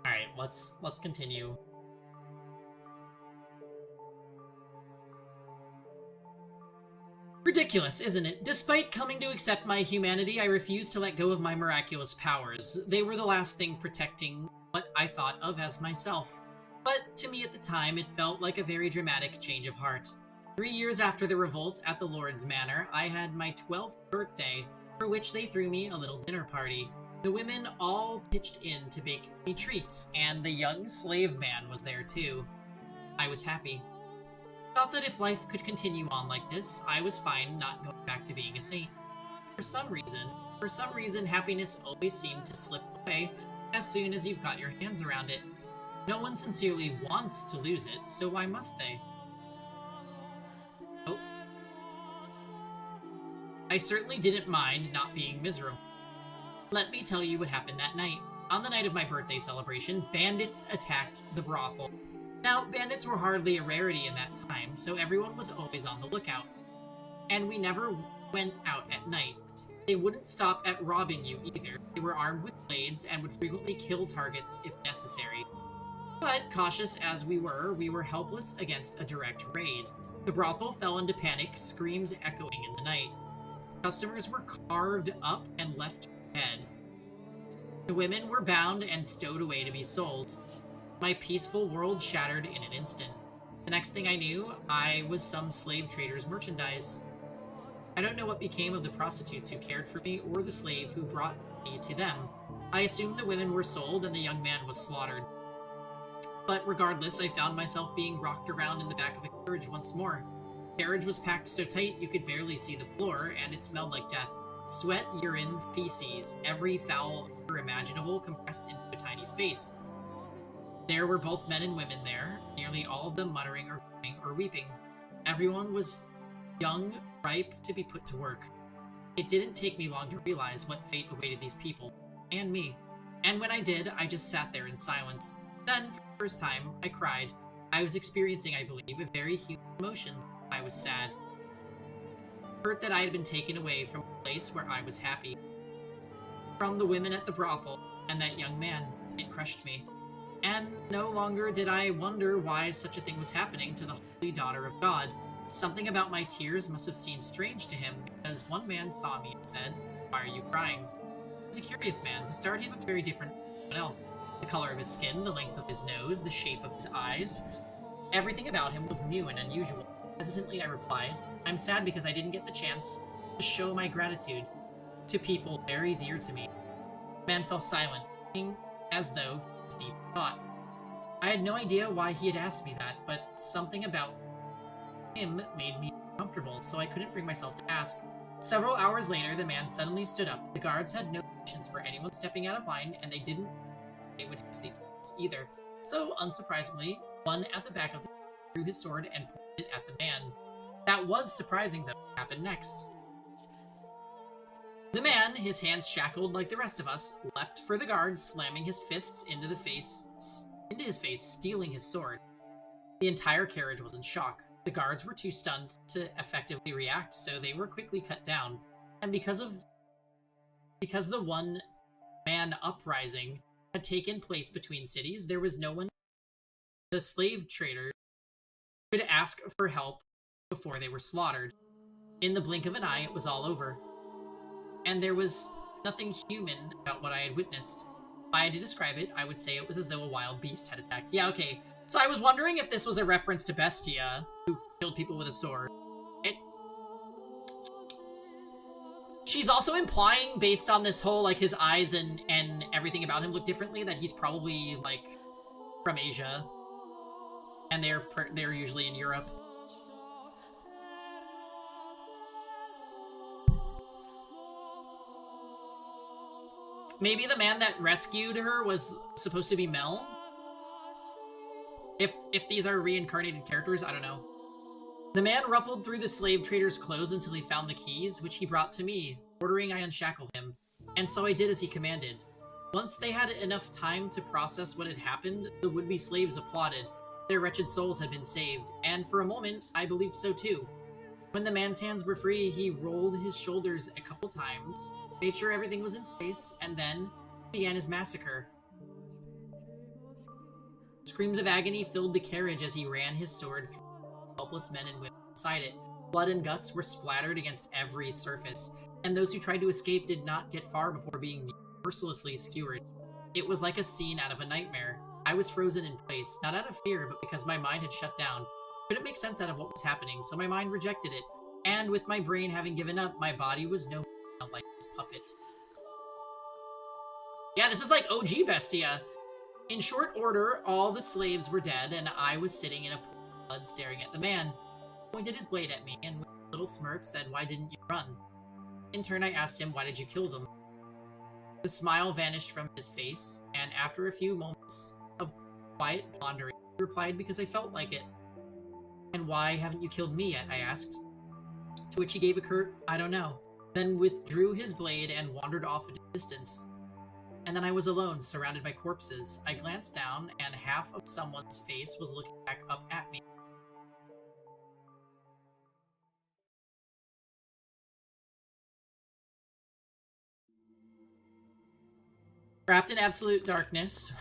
Alright, let's continue. Ridiculous, isn't it? Despite coming to accept my humanity, I refused to let go of my miraculous powers. They were the last thing protecting what I thought of as myself. But to me at the time, it felt like a very dramatic change of heart. 3 years after the revolt at the Lord's Manor, I had my 12th birthday, for which they threw me a little dinner party. The women all pitched in to bake me treats, and the young slave man was there too. I was happy. Thought that if life could continue on like this, I was fine not going back to being a saint. For some reason, happiness always seemed to slip away as soon as you've got your hands around it. No one sincerely wants to lose it, so why must they? Oh. I certainly didn't mind not being miserable. Let me tell you what happened that night. On the night of my birthday celebration, bandits attacked the brothel. Now, bandits were hardly a rarity in that time, so everyone was always on the lookout. And we never went out at night. They wouldn't stop at robbing you either. They were armed with blades and would frequently kill targets if necessary. But, cautious as we were helpless against a direct raid. The brothel fell into panic, screams echoing in the night. Customers were carved up and left for dead. The women were bound and stowed away to be sold. My peaceful world shattered in an instant. The next thing I knew, I was some slave trader's merchandise. I don't know what became of the prostitutes who cared for me or the slave who brought me to them. I assumed the women were sold and the young man was slaughtered. But regardless, I found myself being rocked around in the back of a carriage once more. The carriage was packed so tight you could barely see the floor, and it smelled like death. Sweat, urine, feces, every foul odor imaginable compressed into a tiny space. There were both men and women there, nearly all of them muttering or groaning or weeping. Everyone was young, ripe to be put to work. It didn't take me long to realize what fate awaited these people, and me. And when I did, I just sat there in silence. Then, for the first time, I cried. I was experiencing, I believe, a very human emotion. I was sad. Hurt that I had been taken away from a place where I was happy. From the women at the brothel and that young man, it crushed me. And no longer did I wonder why such a thing was happening to the holy daughter of God. Something about my tears must have seemed strange to him, because one man saw me and said, "Why are you crying?" He was a curious man. To start, he looked very different from anyone else. The color of his skin, the length of his nose, the shape of his eyes. Everything about him was new and unusual. Hesitantly, I replied, "I'm sad because I didn't get the chance to show my gratitude to people very dear to me." The man fell silent, looking as though he was deep in thought. I had no idea why he had asked me that, but something about him made me uncomfortable, so I couldn't bring myself to ask. Several hours later, the man suddenly stood up. The guards had no patience for anyone stepping out of line, and they would hesitate either. So, unsurprisingly, one at the back of the drew his sword and pointed it at the man. That was surprising, though. What happened next? The man, his hands shackled like the rest of us, leapt for the guard, slamming his fists into his face, stealing his sword. The entire carriage was in shock. The guards were too stunned to effectively react, so they were quickly cut down. And because the one-man uprising had taken place between cities, there was no one. The slave traders could ask for help before they were slaughtered. In the blink of an eye, it was all over. And there was nothing human about what I had witnessed. If I had to describe it, I would say it was as though a wild beast had attacked. Yeah, okay. So I was wondering if this was a reference to Bestia, who killed people with a sword. She's also implying, based on this whole, like, his eyes and everything about him look differently, that he's probably, like, from Asia. And they're usually in Europe. Maybe the man that rescued her was supposed to be Mel? If these are reincarnated characters, I don't know. The man ruffled through the slave trader's clothes until he found the keys, which he brought to me, ordering I unshackle him. And so I did as he commanded. Once they had enough time to process what had happened, the would-be slaves applauded. Their wretched souls had been saved, and for a moment, I believed so too. When the man's hands were free, he rolled his shoulders a couple times, made sure everything was in place, and then began his massacre. Screams of agony filled the carriage as he ran his sword through helpless men and women inside it. Blood and guts were splattered against every surface, and those who tried to escape did not get far before being mercilessly skewered. It was like a scene out of a nightmare. I was frozen in place, not out of fear, but because my mind had shut down. Couldn't make sense out of what was happening, so my mind rejected it, and with my brain having given up, my body was no more like this puppet. Yeah, this is like OG Bestia. In short order, all the slaves were dead, and I was sitting in a pool of blood staring at the man. He pointed his blade at me, and with a little smirk said, "Why didn't you run?" In turn, I asked him, "Why did you kill them?" The smile vanished from his face, and after a few moments of quiet pondering, he replied, "Because I felt like it." "And why haven't you killed me yet?" I asked. To which he gave a curt, "I don't know," then withdrew his blade and wandered off into the distance. And then I was alone, surrounded by corpses. I glanced down, and half of someone's face was looking back up at me. Wrapped in absolute darkness,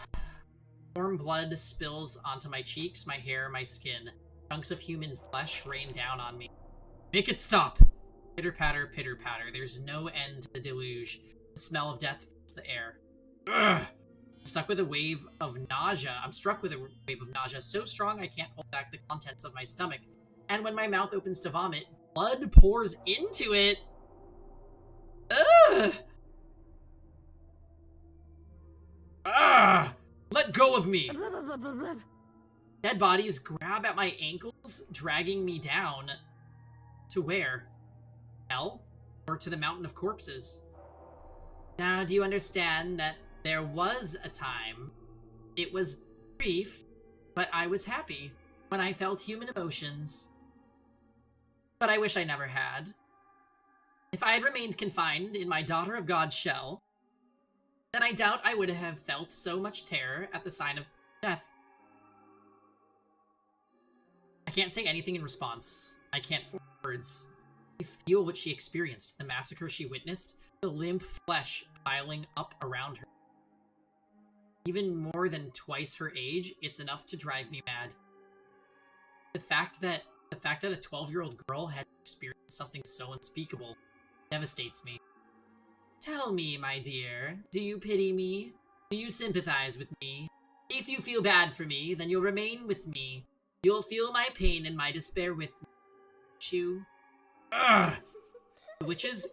warm blood spills onto my cheeks, my hair, my skin. Chunks of human flesh rain down on me. "Make it stop!" Pitter-patter, pitter-patter. There's no end to the deluge. The smell of death fills the air. Ugh! I'm struck with a wave of nausea so strong I can't hold back the contents of my stomach. And when my mouth opens to vomit, blood pours into it. Ugh! Ah! Let go of me! Dead bodies grab at my ankles, dragging me down. To where? Hell? Or to the mountain of corpses? Now, do you understand that there was a time? It was brief, but I was happy when I felt human emotions. But I wish I never had. If I had remained confined in my Daughter of God shell, then I doubt I would have felt so much terror at the sign of death. I can't say anything in response. I can't form words. I feel what she experienced, the massacre she witnessed, the limp flesh piling up around her. Even more than twice her age, it's enough to drive me mad. The fact that a 12-year-old girl had experienced something so unspeakable devastates me. Tell me, my dear, do you pity me? Do you sympathize with me? If you feel bad for me, then you'll remain with me. You'll feel my pain and my despair with me. You. Ugh! The witches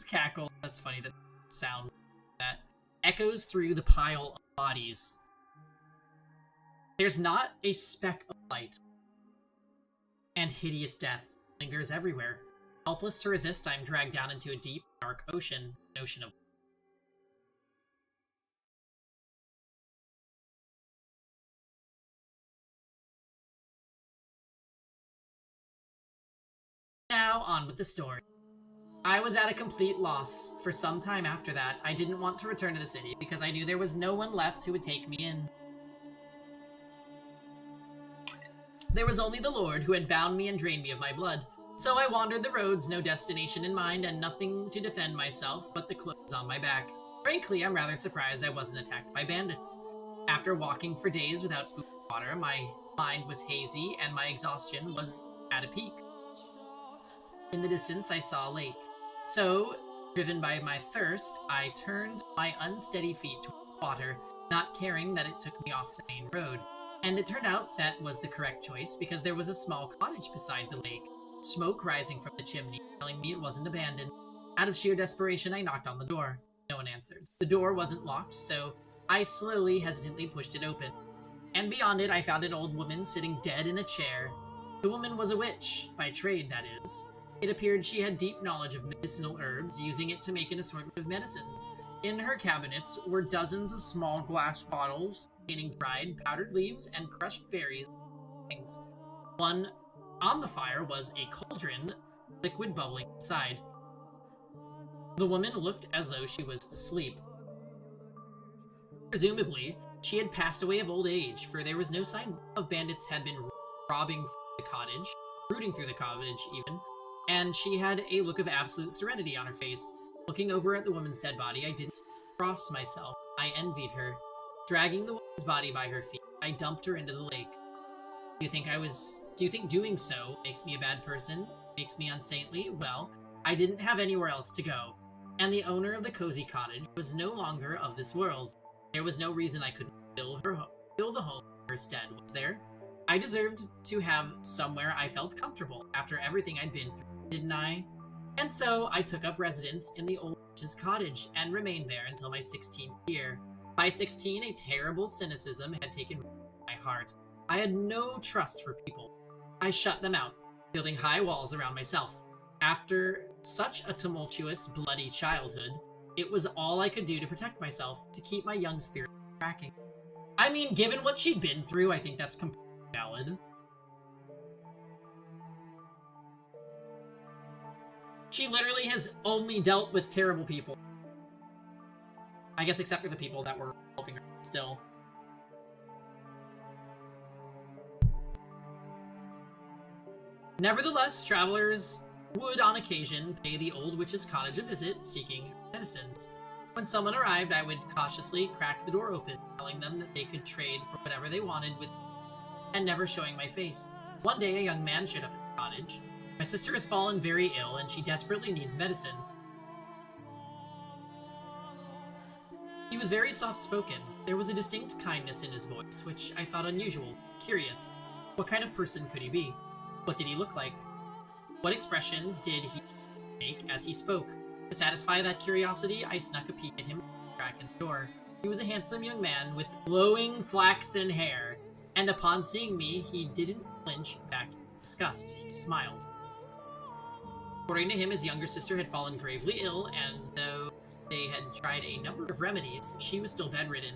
cackle. That's funny, that sound that echoes through the pile of bodies. There's not a speck of light, and hideous death lingers everywhere. Helpless to resist, I'm dragged down into a deep, dark ocean, an ocean of... Now, on with the story. I was at a complete loss. For some time after that, I didn't want to return to the city because I knew there was no one left who would take me in. There was only the Lord who had bound me and drained me of my blood. So I wandered the roads, no destination in mind, and nothing to defend myself but the clothes on my back. Frankly, I'm rather surprised I wasn't attacked by bandits. After walking for days without food or water, my mind was hazy and my exhaustion was at a peak. In the distance, I saw a lake. So, driven by my thirst, I turned my unsteady feet towards the water, not caring that it took me off the main road. And it turned out that was the correct choice because there was a small cottage beside the lake, smoke rising from the chimney, telling me it wasn't abandoned. Out of sheer desperation, I knocked on the door. No one answered. The door wasn't locked, so I slowly, hesitantly pushed it open. And beyond it, I found an old woman sitting dead in a chair. The woman was a witch, by trade, that is. It appeared she had deep knowledge of medicinal herbs, using it to make an assortment of medicines. In her cabinets were dozens of small glass bottles containing dried, powdered leaves and crushed berries and things. One on the fire was a cauldron, liquid bubbling inside. The woman looked as though she was asleep. Presumably, she had passed away of old age, for there was no sign of bandits had been robbing the cottage, rooting through the cottage even, and she had a look of absolute serenity on her face. Looking over at the woman's dead body, I didn't cross myself. I envied her. Dragging the woman's body by her feet, I dumped her into the lake. Do you think doing so makes me a bad person? Makes me unsaintly? Well, I didn't have anywhere else to go, and the owner of the cozy cottage was no longer of this world. There was no reason I couldn't fill the home with her stead, was there? I deserved to have somewhere I felt comfortable after everything I'd been through, didn't I? And so I took up residence in the old witch's cottage and remained there until my 16th year. By 16, a terrible cynicism had taken root in my heart. I had no trust for people. I shut them out, building high walls around myself. After such a tumultuous, bloody childhood, it was all I could do to protect myself, to keep my young spirit from cracking. I mean, given what she'd been through, I think that's completely valid. She literally has only dealt with terrible people. I guess except for the people that were helping her still. Nevertheless, travelers would on occasion pay the old witch's cottage a visit, seeking medicines. When someone arrived, I would cautiously crack the door open, telling them that they could trade for whatever they wanted with me, and never showing my face. One day, a young man showed up at the cottage. My sister has fallen very ill, and she desperately needs medicine. He was very soft-spoken. There was a distinct kindness in his voice, which I thought unusual, curious. What kind of person could he be? What did he look like? What expressions did he make as he spoke? To satisfy that curiosity, I snuck a peek at him through the crack in the door. He was a handsome young man with flowing flaxen hair, and upon seeing me, he didn't flinch back in disgust. He smiled. According to him, his younger sister had fallen gravely ill, and though they had tried a number of remedies, she was still bedridden.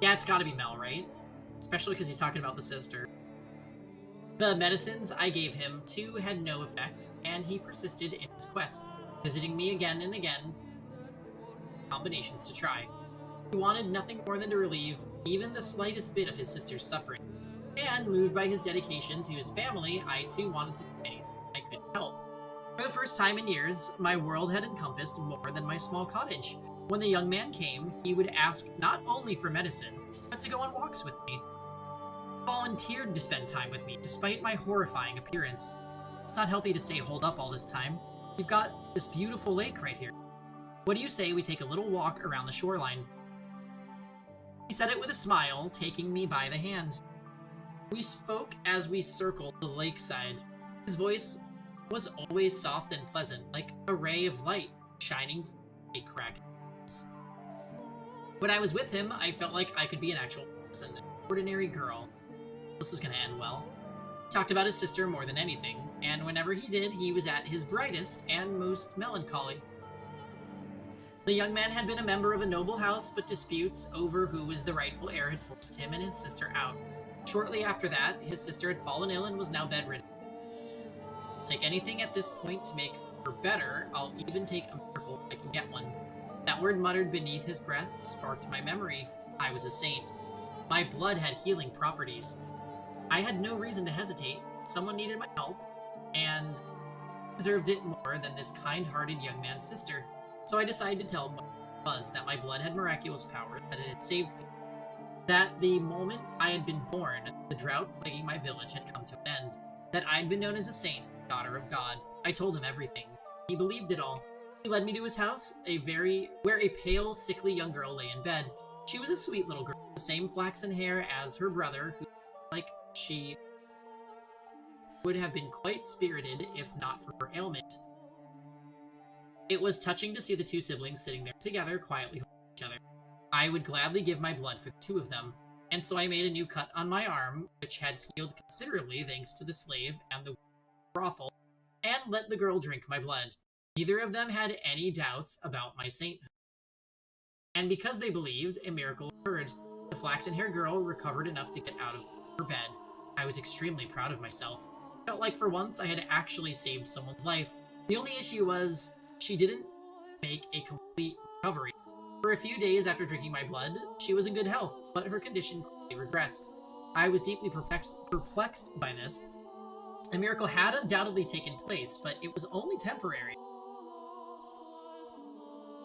Yeah, it's gotta be Mel, right? Especially because he's talking about the sister. The medicines I gave him, too, had no effect, and he persisted in his quest, visiting me again and again, combinations to try. He wanted nothing more than to relieve even the slightest bit of his sister's suffering, and moved by his dedication to his family, I too wanted to do anything I could help. For the first time in years, my world had encompassed more than my small cottage. When the young man came, he would ask not only for medicine, but to go on walks with me. He volunteered to spend time with me, despite my horrifying appearance. It's not healthy to stay holed up all this time. We've got this beautiful lake right here. What do you say we take a little walk around the shoreline? He said it with a smile, taking me by the hand. We spoke as we circled the lakeside. His voice was always soft and pleasant, like a ray of light shining through a crack. When I was with him, I felt like I could be an actual person, an ordinary girl. This is gonna end well. He talked about his sister more than anything, and whenever he did, he was at his brightest and most melancholy. The young man had been a member of a noble house, but disputes over who was the rightful heir had forced him and his sister out. Shortly after that, his sister had fallen ill and was now bedridden. I'll take anything at this point to make her better. I'll even take a miracle if I can get one. That word muttered beneath his breath sparked my memory. I was a saint. My blood had healing properties. I had no reason to hesitate. Someone needed my help, and deserved it more than this kind-hearted young man's sister. So I decided to tell him what it was, that my blood had miraculous power, that it had saved me. That the moment I had been born, the drought plaguing my village had come to an end. That I had been known as a saint, daughter of God. I told him everything. He believed it all. He led me to his house, where a pale, sickly young girl lay in bed. She was a sweet little girl, the same flaxen hair as her brother, who, like she, would have been quite spirited if not for her ailment. It was touching to see the two siblings sitting there together, quietly holding each other. I would gladly give my blood for the two of them, and so I made a new cut on my arm, which had healed considerably thanks to the slave and the brothel, and let the girl drink my blood. Neither of them had any doubts about my sainthood. And because they believed, a miracle occurred. The flaxen-haired girl recovered enough to get out of her bed. I was extremely proud of myself. Felt like for once I had actually saved someone's life. The only issue was she didn't make a complete recovery. For a few days after drinking my blood, she was in good health, but her condition quickly regressed. I was deeply perplexed by this. A miracle had undoubtedly taken place, but it was only temporary.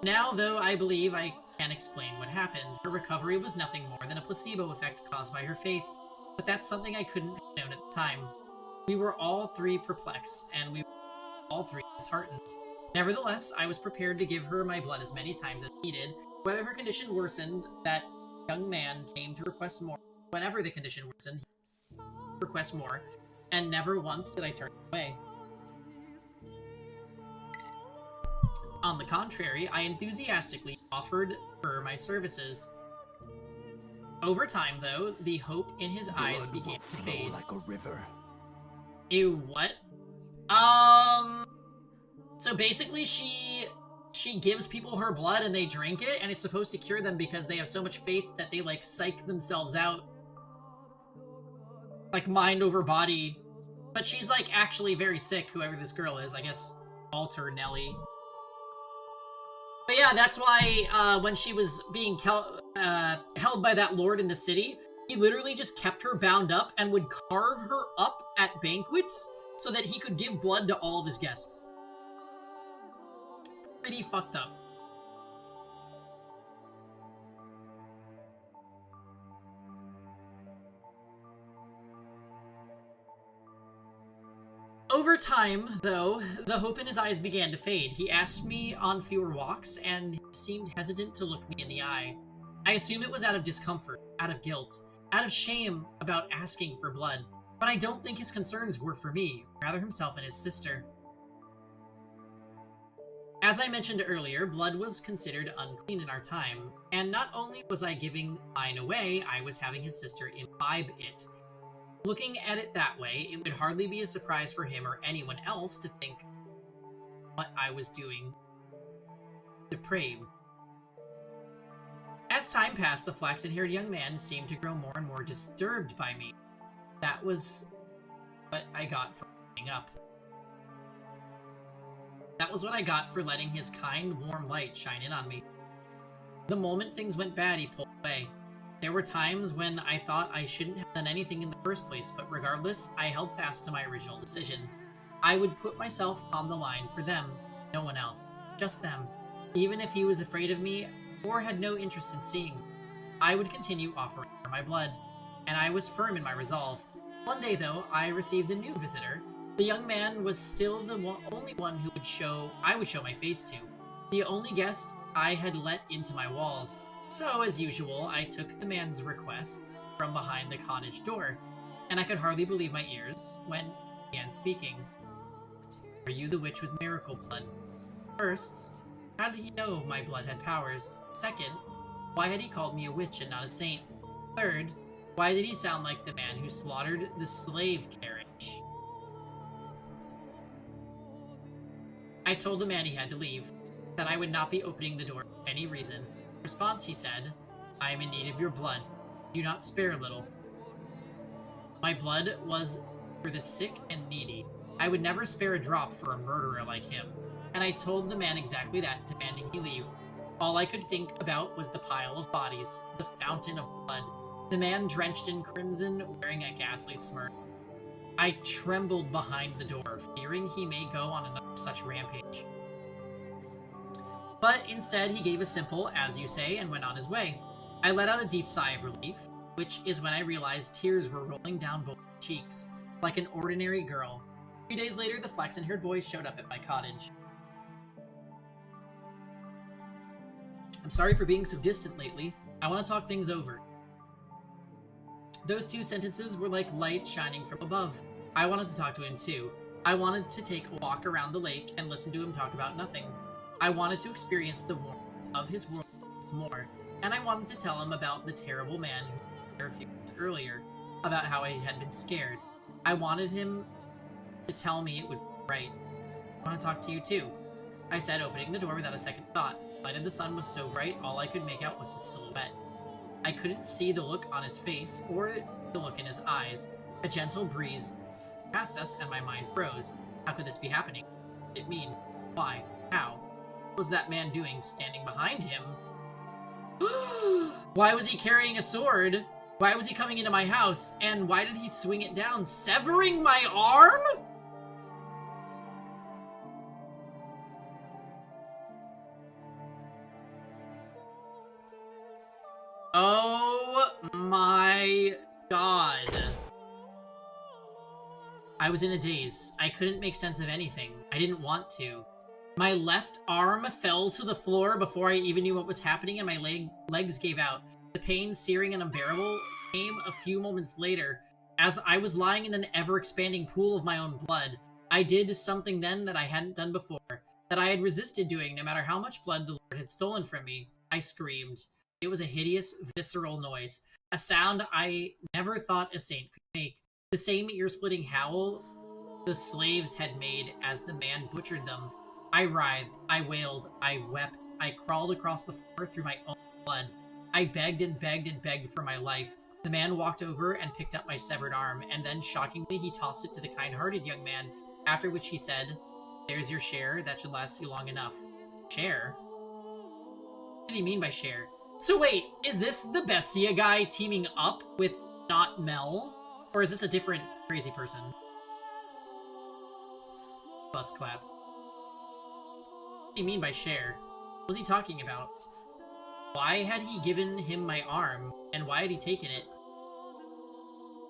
Now, though I believe I can explain what happened, her recovery was nothing more than a placebo effect caused by her faith. But that's something I couldn't have known at the time. We were all three perplexed, and we were all three disheartened. Nevertheless, I was prepared to give her my blood as many times as needed. Whether her condition worsened, that young man came to request more. Whenever the condition worsened, he request more, and never once did I turn away. On the contrary, I enthusiastically offered her my services. Over time, though, the hope in his eyes began to fade. Like a river. Ew, what? So basically she gives people her blood and they drink it, and it's supposed to cure them because they have so much faith that they, like, psych themselves out. Like, mind over body. But she's, like, actually very sick, whoever this girl is. I guess Walter Nelly. But yeah, that's why, when she was being held by that lord in the city, he literally just kept her bound up and would carve her up at banquets so that he could give blood to all of his guests. Pretty fucked up. Over time, though, the hope in his eyes began to fade. He asked me on fewer walks, and he seemed hesitant to look me in the eye. I assume it was out of discomfort, out of guilt, out of shame about asking for blood, but I don't think his concerns were for me, rather himself and his sister. As I mentioned earlier, blood was considered unclean in our time, and not only was I giving mine away, I was having his sister imbibe it. Looking at it that way, it would hardly be a surprise for him or anyone else to think what I was doing depraved. As time passed, the flaxen-haired young man seemed to grow more and more disturbed by me. That was what I got for giving up. That was what I got for letting his kind, warm light shine in on me. The moment things went bad, he pulled away. There were times when I thought I shouldn't have done anything in the first place, but regardless, I held fast to my original decision. I would put myself on the line for them, no one else, just them. Even if he was afraid of me or had no interest in seeing me, I would continue offering her my blood, and I was firm in my resolve. One day, though, I received a new visitor. The young man was still the only one who I would show my face to, the only guest I had let into my walls. So, as usual, I took the man's requests from behind the cottage door, and I could hardly believe my ears when he began speaking. Are you the witch with miracle blood? First, how did he know my blood had powers? Second, why had he called me a witch and not a saint? Third, why did he sound like the man who slaughtered the slave carriage? I told the man he had to leave, that I would not be opening the door for any reason. In response, he said, I am in need of your blood. Do not spare a little. My blood was for the sick and needy. I would never spare a drop for a murderer like him. And I told the man exactly that, demanding he leave. All I could think about was the pile of bodies, the fountain of blood, the man drenched in crimson, wearing a ghastly smirk. I trembled behind the door, fearing he may go on another such rampage. But instead, he gave a simple, as you say, and went on his way. I let out a deep sigh of relief, which is when I realized tears were rolling down both cheeks, like an ordinary girl. 3 days later, the flaxen-haired boy showed up at my cottage. I'm sorry for being so distant lately. I want to talk things over. Those two sentences were like light shining from above. I wanted to talk to him too. I wanted to take a walk around the lake and listen to him talk about nothing. I wanted to experience the warmth of his world once more, and I wanted to tell him about the terrible man who was there a few months earlier, about how I had been scared. I wanted him to tell me it would be right. I want to talk to you too, I said, opening the door without a second thought. The light of the sun was so bright, all I could make out was his silhouette. I couldn't see the look on his face or the look in his eyes. A gentle breeze passed us and my mind froze. How could this be happening? What did it mean? Why? How? What was that man doing standing behind him? Why was he carrying a sword? Why was he coming into my house? And why did he swing it down, severing my arm? Oh my god. I was in a daze. I couldn't make sense of anything. I didn't want to. My left arm fell to the floor before I even knew what was happening, and my legs gave out. The pain, searing and unbearable, came a few moments later, as I was lying in an ever-expanding pool of my own blood. I did something then that I hadn't done before, that I had resisted doing no matter how much blood the Lord had stolen from me. I screamed. It was a hideous, visceral noise, a sound I never thought a saint could make. The same ear-splitting howl the slaves had made as the man butchered them. I writhed, I wailed, I wept, I crawled across the floor through my own blood. I begged and begged and begged for my life. The man walked over and picked up my severed arm, and then, shockingly, he tossed it to the kind-hearted young man, after which he said, "There's your share, that should last you long enough." Share? What did he mean by share? So wait, is this the Bestia guy teaming up with not Mel? Or is this a different crazy person? Bus clapped. What do you mean by share? What was he talking about? Why had he given him my arm, and why had he taken it?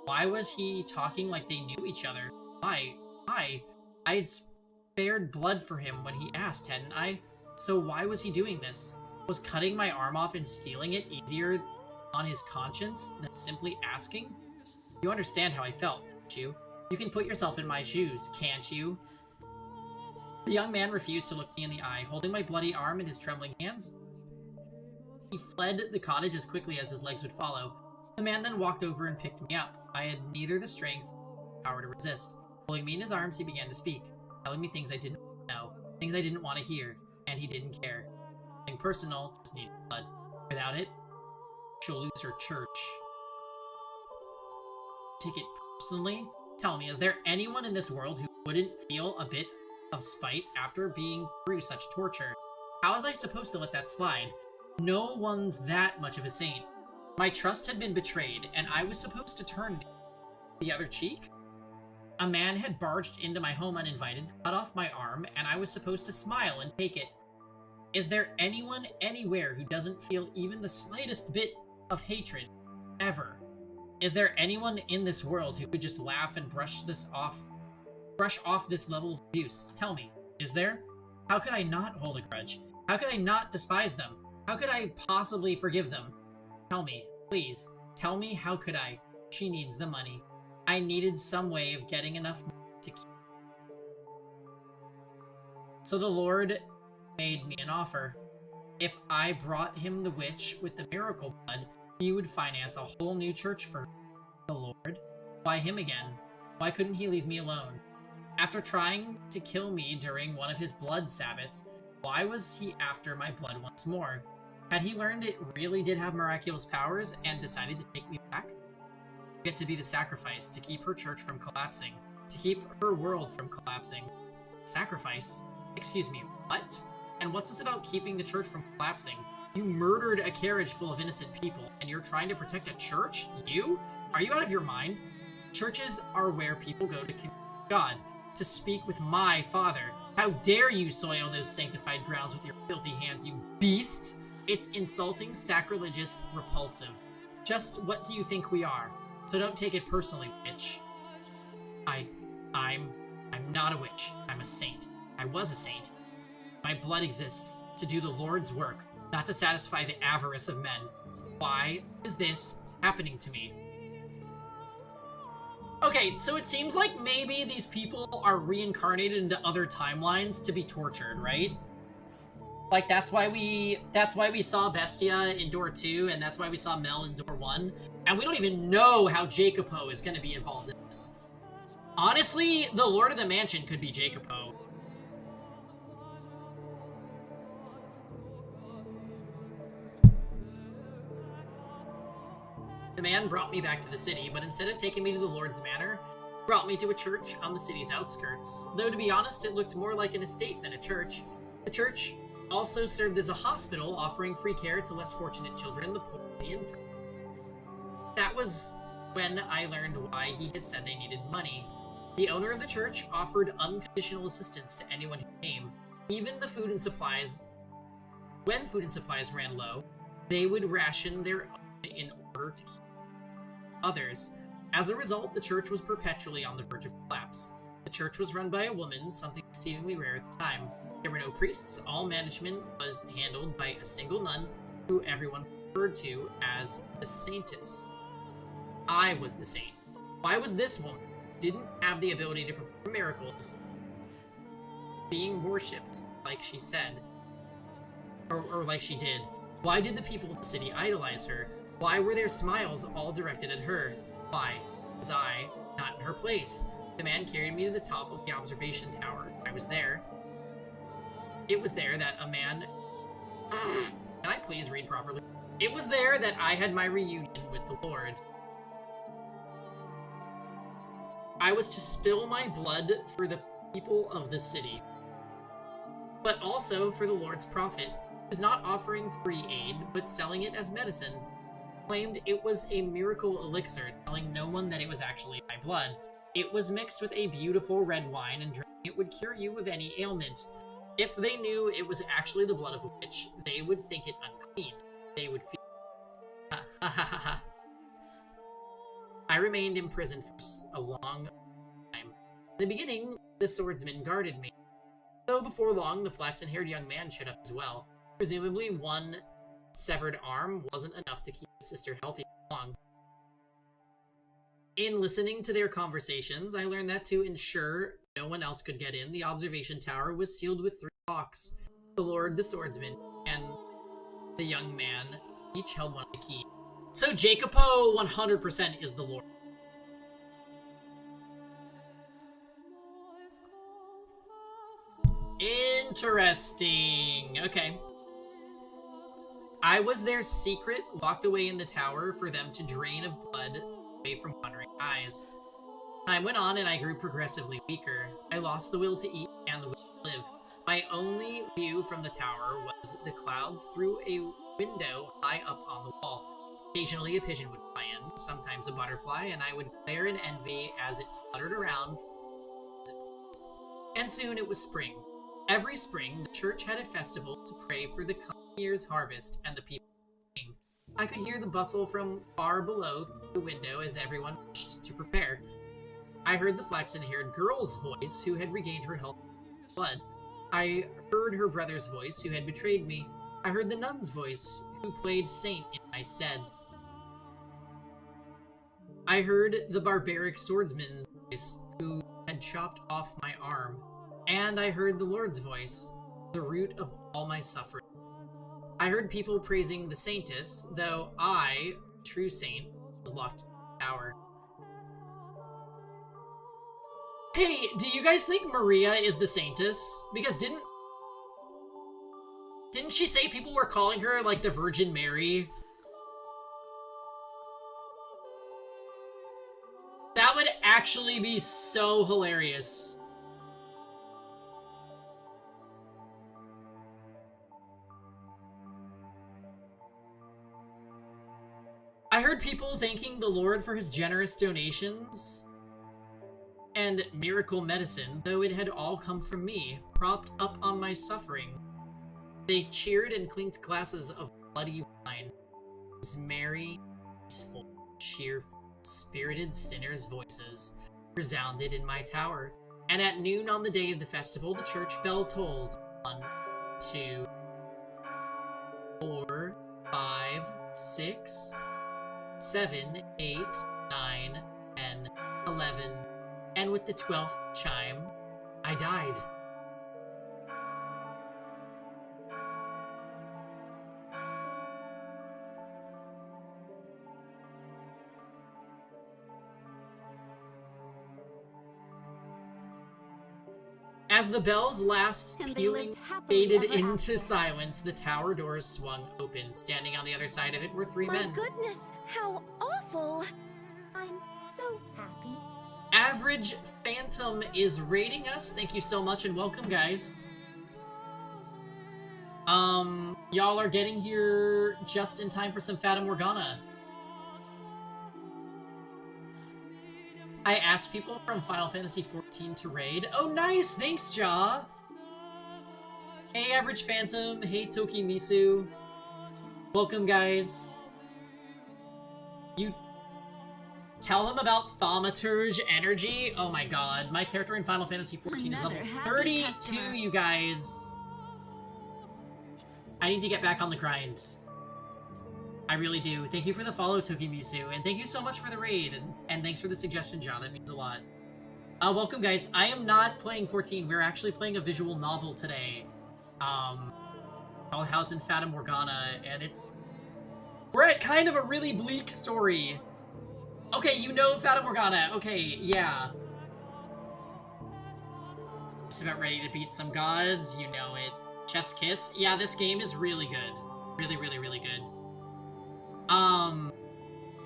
Why was he talking like they knew each other? Why? Why? I had spared blood for him when he asked, hadn't I? So why was he doing this? Was cutting my arm off and stealing it easier on his conscience than simply asking? You understand how I felt, don't you? You can put yourself in my shoes, can't you? The young man refused to look me in the eye, holding my bloody arm in his trembling hands. He fled the cottage as quickly as his legs would follow. The man then walked over and picked me up. I had neither the strength nor power to resist. Pulling me in his arms, he began to speak, telling me things I didn't know, things I didn't want to hear, and he didn't care. Nothing personal, just needed blood. Without it, she'll lose her church. Take it personally? Tell me, is there anyone in this world who wouldn't feel a bit of spite after being through such torture? How was I supposed to let that slide? No one's that much of a saint. My trust had been betrayed, and I was supposed to turn the other cheek? A man had barged into my home uninvited, cut off my arm, and I was supposed to smile and take it. Is there anyone anywhere who doesn't feel even the slightest bit of hatred? Ever? Is there anyone in this world who could just laugh and brush off this level of abuse? Tell me, is there? How could I not hold a grudge? How could I not despise them? How could I possibly forgive them? Tell me, please, tell me, how could I? She needs the money. I needed some way of getting enough money to keep. So the Lord made me an offer. If I brought him the witch with the miracle blood, he would finance a whole new church for me. The Lord? Why him again? Why couldn't he leave me alone? After trying to kill me during one of his blood sabbats, why was he after my blood once more? Had he learned it really did have miraculous powers and decided to take me back? Get to be the sacrifice to keep her church from collapsing, to keep her world from collapsing. Sacrifice? Excuse me, what? And what's this about keeping the church from collapsing? You murdered a carriage full of innocent people, and you're trying to protect a church? You? Are you out of your mind? Churches are where people go to communicate with God, to speak with my Father. How dare you soil those sanctified grounds with your filthy hands, you beasts! It's insulting, sacrilegious, repulsive. Just what do you think we are? So don't take it personally, witch. I'm not a witch. I'm a saint. I was a saint. My blood exists to do the Lord's work, not to satisfy the avarice of men. Why is this happening to me? Okay, so it seems like maybe these people are reincarnated into other timelines to be tortured, right? Like, that's why we saw Bestia in Door 2, and that's why we saw Mel in Door 1. And we don't even know how Jacopo is going to be involved in this. Honestly, the Lord of the Mansion could be Jacopo. The man brought me back to the city, but instead of taking me to the Lord's manor, brought me to a church on the city's outskirts. Though to be honest, it looked more like an estate than a church. The church also served as a hospital, offering free care to less fortunate children, the poor, and the infirm. That was when I learned why he had said they needed money. The owner of the church offered unconditional assistance to anyone who came, even the food and supplies. When food and supplies ran low, they would ration their own in order to keep others. As a result, the church was perpetually on the verge of collapse. The church was run by a woman, something exceedingly rare at the time. There were no priests. All management was handled by a single nun, who everyone referred to as the Saintess. I was the saint. Why was this woman, who didn't have the ability to perform miracles, being worshipped like she said? Or like she did? Why did the people of the city idolize her? Why were their smiles all directed at her? Why was I not in her place? The man carried me to the top of the observation tower. I was there. It was there that a man... Can I please read properly? It was there that I had my reunion with the Lord. I was to spill my blood for the people of the city, but also for the Lord's profit. He was not offering free aid, but selling it as medicine. Claimed it was a miracle elixir, telling no one that it was actually my blood. It was mixed with a beautiful red wine, and drinking it would cure you of any ailment. If they knew it was actually the blood of a witch, they would think it unclean. They would feel... Ha ha ha ha ha. I remained imprisoned for a long time. In the beginning, the swordsman guarded me, though before long, the flaxen-haired young man showed up as well. Presumably, one severed arm wasn't enough to keep his sister healthy for long. In listening to their conversations, I learned that to ensure no one else could get in, the observation tower was sealed with 3 locks. The Lord, the swordsman, and the young man each held one of the keys. So Jacopo 100% is the Lord. Interesting. Okay. I was their secret, locked away in the tower for them to drain of blood away from wandering eyes. Time went on and I grew progressively weaker. I lost the will to eat and the will to live. My only view from the tower was the clouds through a window high up on the wall. Occasionally a pigeon would fly in, sometimes a butterfly, and I would glare in envy as it fluttered around as it pleased. And soon it was spring. Every spring, the church had a festival to pray for the coming year's harvest and the people singing. I could hear the bustle from far below through the window as everyone wished to prepare. I heard the flaxen-haired girl's voice who had regained her health and blood. I heard her brother's voice who had betrayed me. I heard the nun's voice who played saint in my stead. I heard the barbaric swordsman's voice who had chopped off my arm. And I heard the Lord's voice, the root of all my suffering. I heard people praising the Saintess, though I, true saint, was locked in the tower. Hey, do you guys think Maria is the Saintess? Because didn't she say people were calling her, like, the Virgin Mary? That would actually be so hilarious. I heard people thanking the Lord for his generous donations and miracle medicine, though it had all come from me, propped up on my suffering. They cheered and clinked glasses of bloody wine. Those merry, peaceful, cheerful, spirited sinners' voices resounded in my tower. And at noon on the day of the festival, the church bell tolled. 1, 2, 4, 5, 6, 7, 8, 9, 10, 11, and with the 12th chime, I died. As the bell's last And they pealing lived happily faded ever into after. silence, the tower doors swung open. Standing on the other side of it were three My men. goodness, how awful! I'm so happy. Average Phantom is rating us. Thank you so much and welcome, guys. Y'all are getting here just in time for some Fata Morgana. I asked people from Final Fantasy XIV to raid. Oh, nice! Thanks, Ja! Hey, Average Phantom. Hey, Toki Misu. Welcome, guys. You tell them about Thaumaturge energy? Oh my god. My character in Final Fantasy XIV is level Another happy 32, customer. you guys. I need to get back on the grind. I really do. Thank you for the follow, Tokimisu, and thank you so much for the raid, and thanks for the suggestion, John. That means a lot. Welcome, guys. I am not playing 14. We're actually playing a visual novel today, called House in Fata Morgana, and we're at kind of a really bleak story. Okay, you know Fata Morgana. Okay, yeah. Just about ready to beat some gods. You know it. Chef's Kiss. Yeah, this game is really good. Really, really, really good.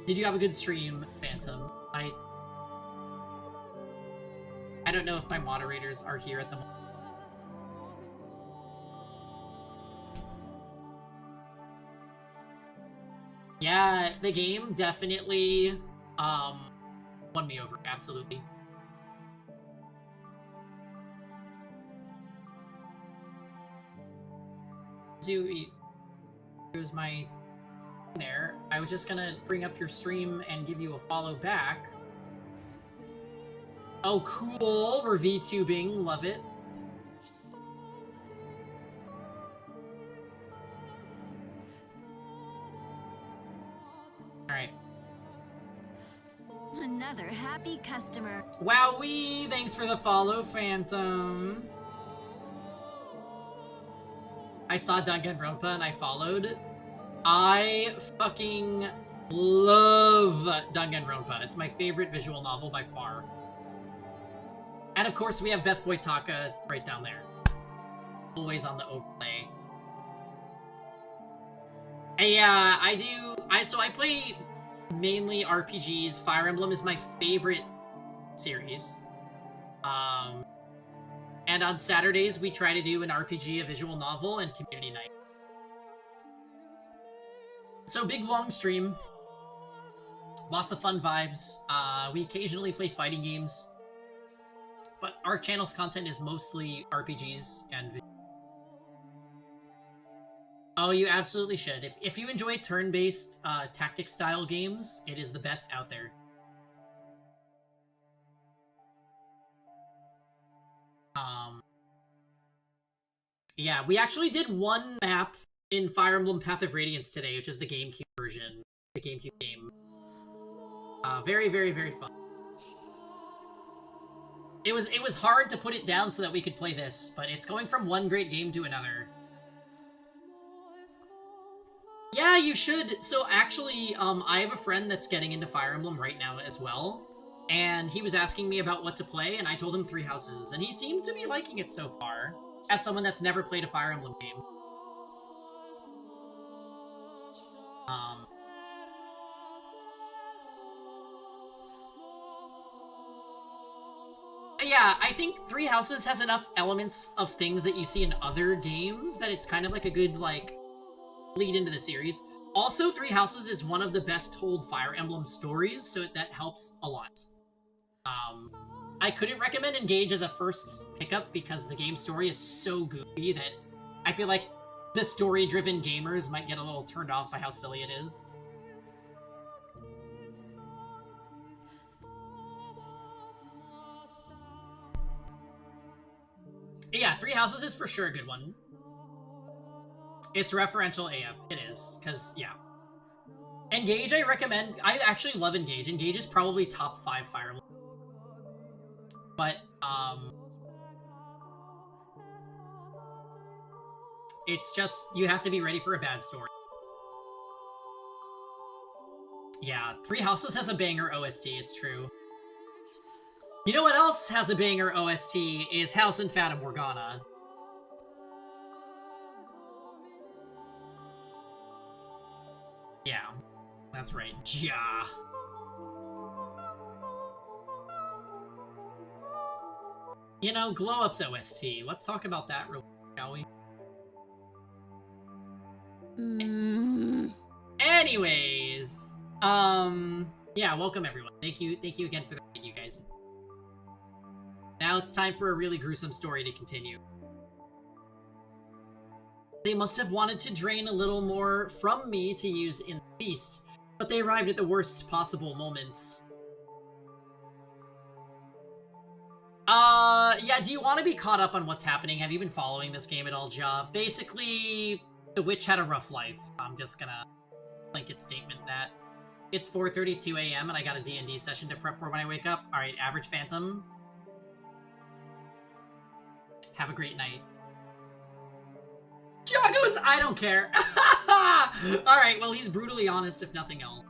Did you have a good stream, Phantom? I don't know if my moderators are here at the moment. Yeah, the game definitely, won me over, absolutely. Here's my there. I was just gonna bring up your stream and give you a follow back. Oh, cool. We're VTubing. Love it. Alright. Another happy customer. Wowee! Thanks for the follow, Phantom. I saw Danganronpa and I followed. I fucking love Danganronpa. It's my favorite visual novel by far. And of course we have Best Boy Taka right down there. Always on the overlay. And yeah, so I play mainly RPGs. Fire Emblem is my favorite series. And on Saturdays we try to do an RPG, a visual novel, and community night. So big long stream. Lots of fun vibes. We occasionally play fighting games. But our channel's content is mostly RPGs and... Oh, you absolutely should. If you enjoy turn-based, tactic-style games, it is the best out there. Yeah, we actually did one map in Fire Emblem Path of Radiance today, which is the GameCube version, the GameCube game. Very, very, very fun. It was hard to put it down so that we could play this, but it's going from one great game to another. Yeah, you should. So actually, I have a friend that's getting into Fire Emblem right now as well, and he was asking me about what to play, and I told him Three Houses, and he seems to be liking it so far, as someone that's never played a Fire Emblem game. Yeah, I think Three Houses has enough elements of things that you see in other games that it's kind of like a good, like, lead into the series. Also, Three Houses is one of the best told Fire Emblem stories, so that helps a lot. I couldn't recommend Engage as a first pickup because the game story is so goofy that I feel like the story-driven gamers might get a little turned off by how silly it is. Yeah, Three Houses is for sure a good one. It's referential AF. It is, because, yeah. Engage, I recommend. I actually love Engage. Engage is probably top 5 Fire Emblem. But, it's just, you have to be ready for a bad story. Yeah, Three Houses has a banger OST, it's true. You know what else has a banger OST is House and Fata Morgana. Yeah, that's right. Ja. You know, Glow Up's OST. Let's talk about that real quick, shall we? Anyways, yeah, welcome everyone. Thank you again for the raid, you guys. Now it's time for a really gruesome story to continue. They must have wanted to drain a little more from me to use in the feast, but they arrived at the worst possible moments. Yeah, do you want to be caught up on what's happening? Have you been following this game at all, Ja? Basically, the witch had a rough life. I'm just gonna blanket statement that. It's 4:32 a.m. and I got a D&D session to prep for when I wake up. Alright, average phantom. Have a great night. Ja goes, I don't care. Alright, well, he's brutally honest if nothing else.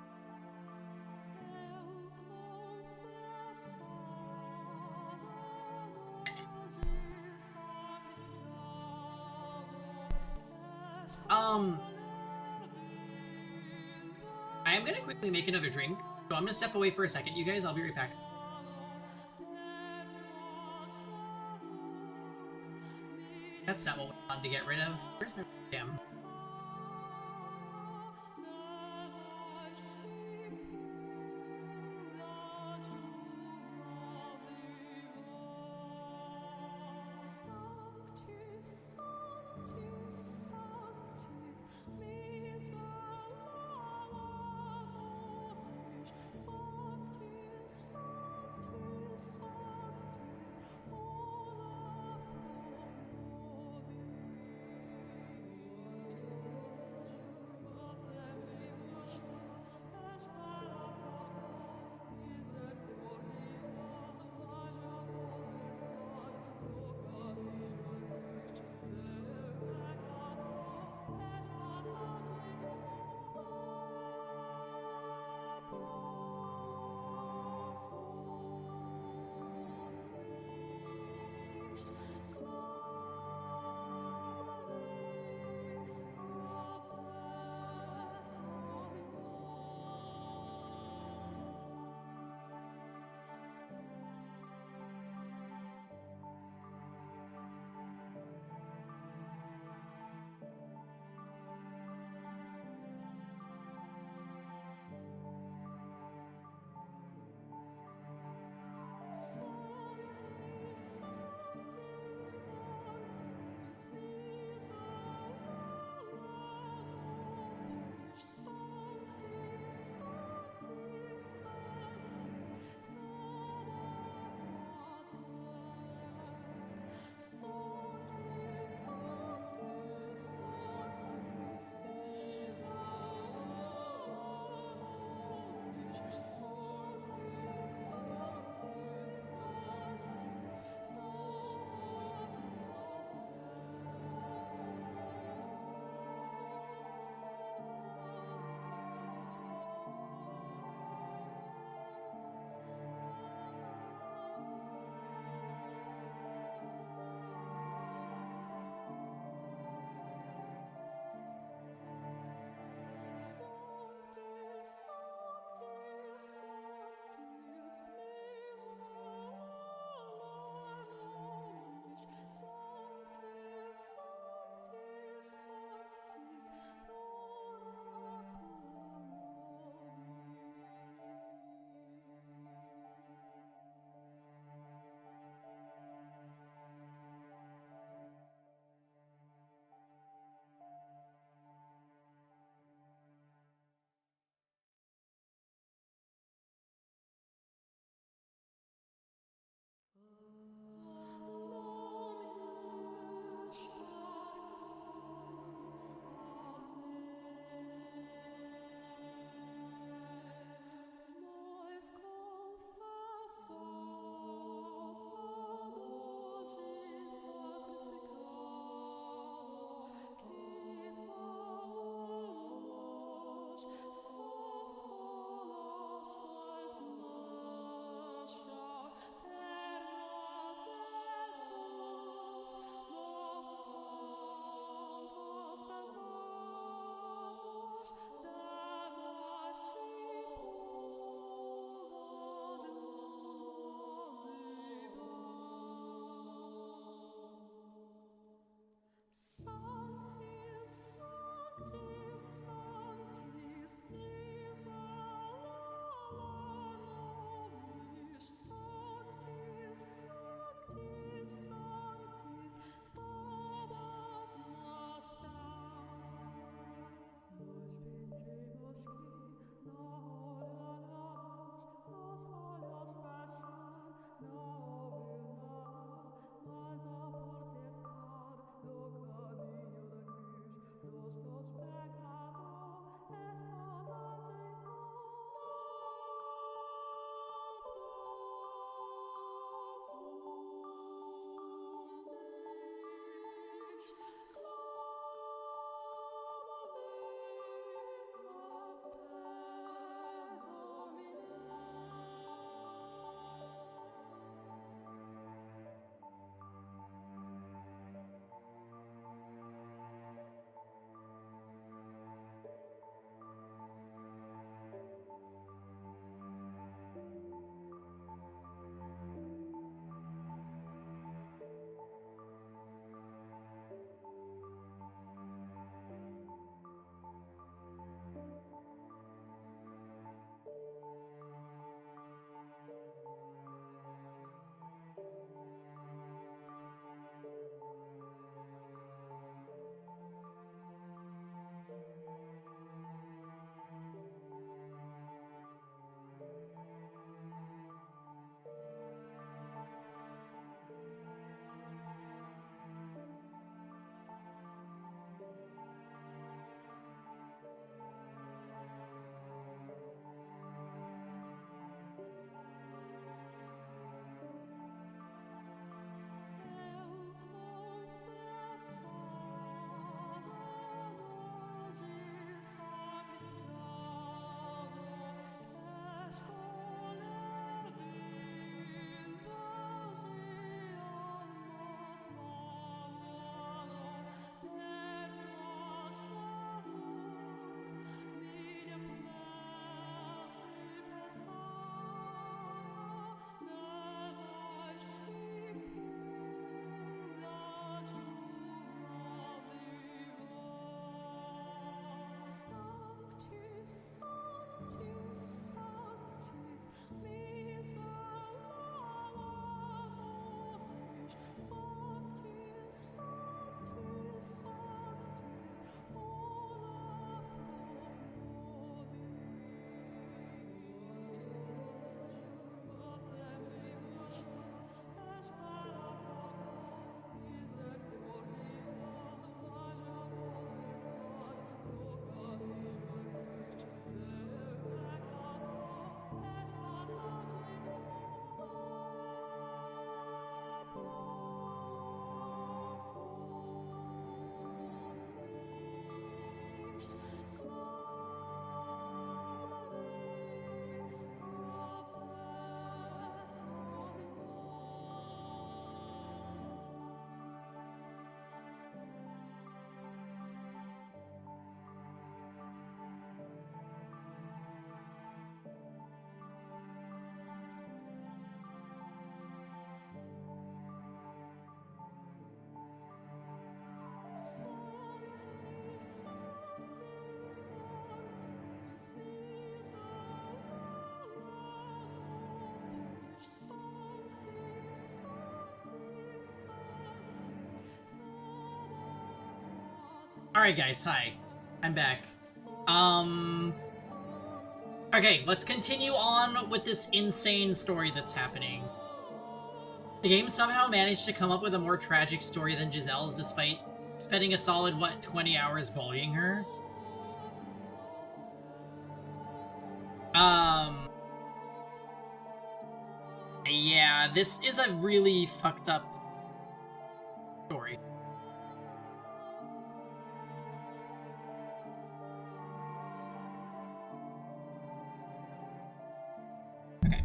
I am gonna quickly make another drink, so I'm gonna step away for a second, you guys. I'll be right back. That's not what we wanted to get rid of. Where's my jam? Alright guys, hi. I'm back. Okay, let's continue on with this insane story that's happening. The game somehow managed to come up with a more tragic story than Giselle's despite spending a solid, 20 hours bullying her? Yeah, this is a really fucked up story. Okay.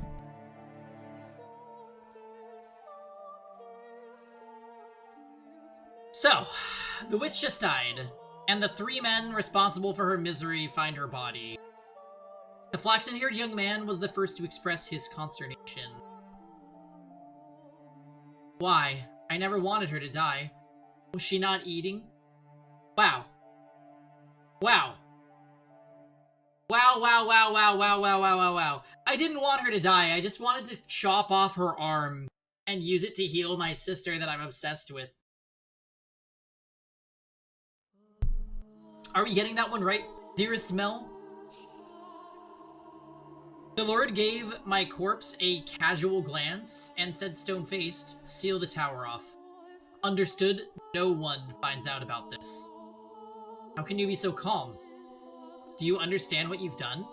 So, the witch just died, and the 3 men responsible for her misery find her body. The flaxen-haired young man was the first to express his consternation. Why? I never wanted her to die. Was she not eating? Wow. Wow. Wow, wow, wow, wow, wow, wow, wow, wow, wow. I didn't want her to die. I just wanted to chop off her arm and use it to heal my sister that I'm obsessed with. Are we getting that one right, dearest Mel? The Lord gave my corpse a casual glance and said stone-faced, seal the tower off. Understood, no one finds out about this. How can you be so calm? Do you understand what you've done?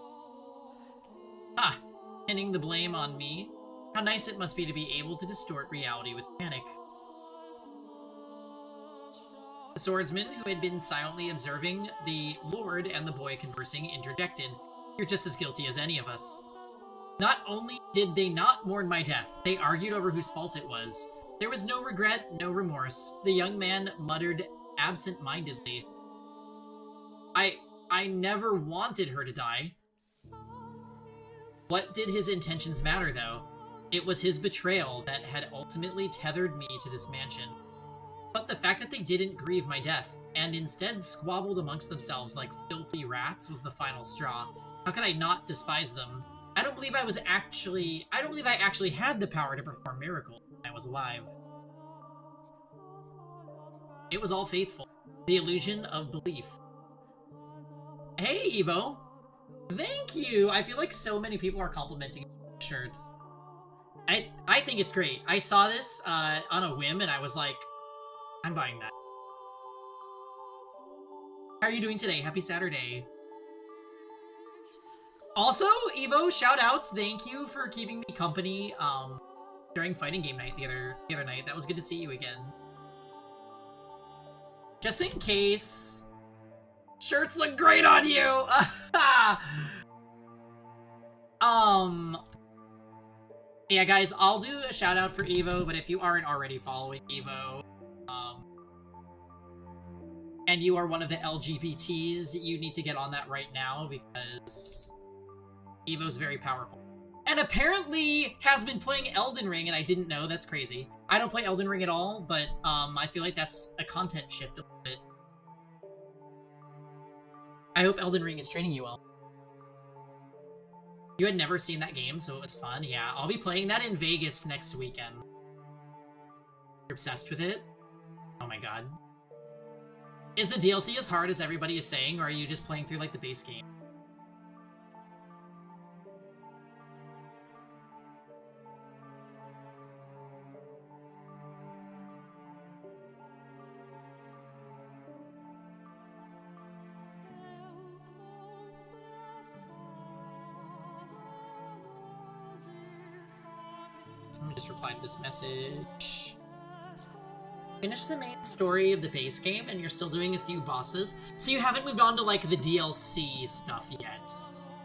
Ah, pinning the blame on me. How nice it must be to be able to distort reality with panic. The swordsman, who had been silently observing the Lord and the boy conversing, interjected. You're just as guilty as any of us. Not only did they not mourn my death, they argued over whose fault it was. There was no regret, no remorse. The young man muttered absent-mindedly. I never wanted her to die. What did his intentions matter, though? It was his betrayal that had ultimately tethered me to this mansion. But the fact that they didn't grieve my death, and instead squabbled amongst themselves like filthy rats, was the final straw. How could I not despise them? I don't believe I actually had the power to perform miracles when I was alive. It was all faithful. The illusion of belief. Hey, Evo! Thank you! I feel like so many people are complimenting shirts. I think it's great. I saw this on a whim and I was like, I'm buying that. How are you doing today? Happy Saturday. Also, Evo, shout-outs. Thank you for keeping me company during fighting game night the other night. That was good to see you again. Just in case, shirts look great on you. Yeah, guys, I'll do a shout-out for Evo, but if you aren't already following Evo, and you are one of the LGBTs, you need to get on that right now because Evo's very powerful. And apparently has been playing Elden Ring, and I didn't know. That's crazy. I don't play Elden Ring at all, but I feel like that's a content shift a little bit. I hope Elden Ring is training you well. You had never seen that game, so it was fun. Yeah, I'll be playing that in Vegas next weekend. You're obsessed with it? Oh my god. Is the DLC as hard as everybody is saying, or are you just playing through, like, the base game? Let me just reply to this message. Finish the main story of the base game and you're still doing a few bosses. So you haven't moved on to like the DLC stuff yet.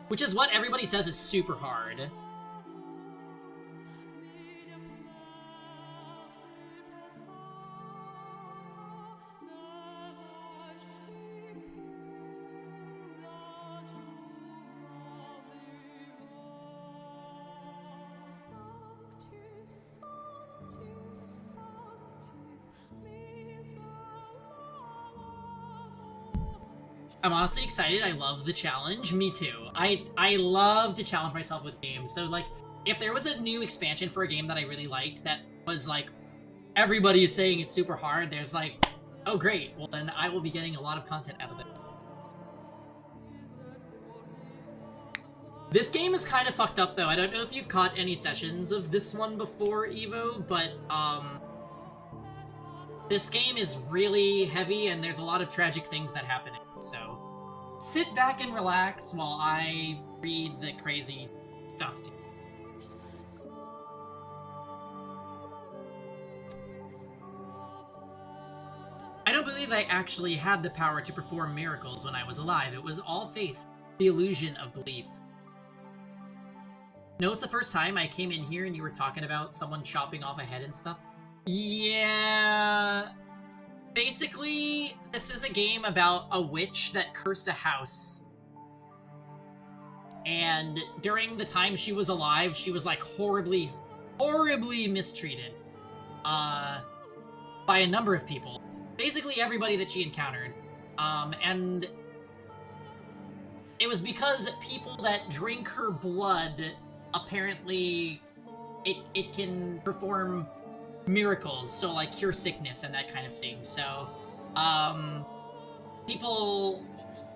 Which is what everybody says is super hard. I'm honestly excited. I love the challenge. Me too. I love to challenge myself with games. So like, if there was a new expansion for a game that I really liked that was like, everybody is saying it's super hard, there's like, Oh, great. Well, then I will be getting a lot of content out of this. This game is kind of fucked up, though. I don't know if you've caught any sessions of this one before, Evo, but, this game is really heavy, and there's a lot of tragic things that happen in it, so sit back and relax while I read the crazy stuff to you. I don't believe I actually had the power to perform miracles when I was alive. It was all faith, the illusion of belief. No, it's the first time I came in here and you were talking about someone chopping off a head and stuff. Yeah. Basically, this is a game about a witch that cursed a house. And during the time she was alive, she was like horribly mistreated. By a number of people. Basically everybody that she encountered. And it was because people that drink her blood, apparently it can perform miracles, so like cure sickness and that kind of thing. So, people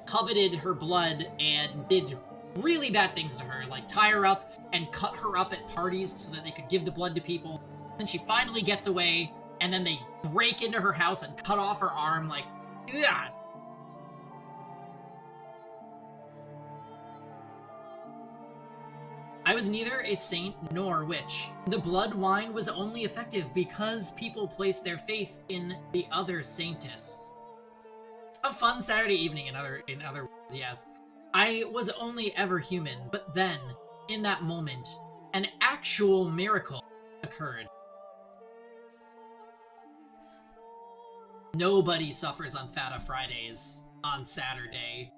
coveted her blood and did really bad things to her, like tie her up and cut her up at parties so that they could give the blood to people. Then she finally gets away, and then they break into her house and cut off her arm, like, yeah. I was neither a saint nor a witch. The blood wine was only effective because people placed their faith in the other saintess. A fun Saturday evening, in other words, yes. I was only ever human, but then, in that moment, an actual miracle occurred. Nobody suffers on Fata Fridays on Saturday.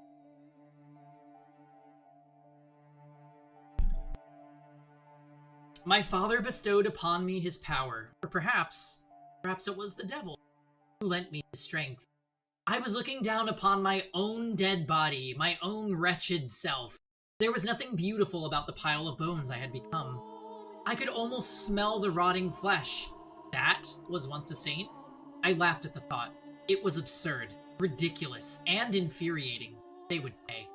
My father bestowed upon me his power, or perhaps it was the devil who lent me his strength. I was looking down upon my own dead body, my own wretched self. There was nothing beautiful about the pile of bones I had become. I could almost smell the rotting flesh. That was once a saint? I laughed at the thought. It was absurd, ridiculous, and infuriating. They would pay.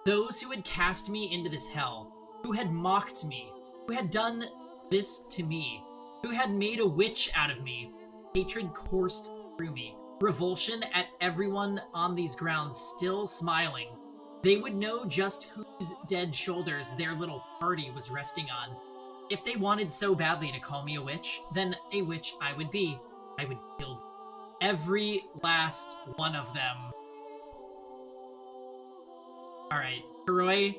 Those who had cast me into this hell, who had mocked me, who had done this to me, who had made a witch out of me. Hatred coursed through me, revulsion at everyone on these grounds still smiling. They would know just whose dead shoulders their little party was resting on. If they wanted so badly to call me a witch, then a witch I would be. I would kill every last one of them. Alright, Kuroi,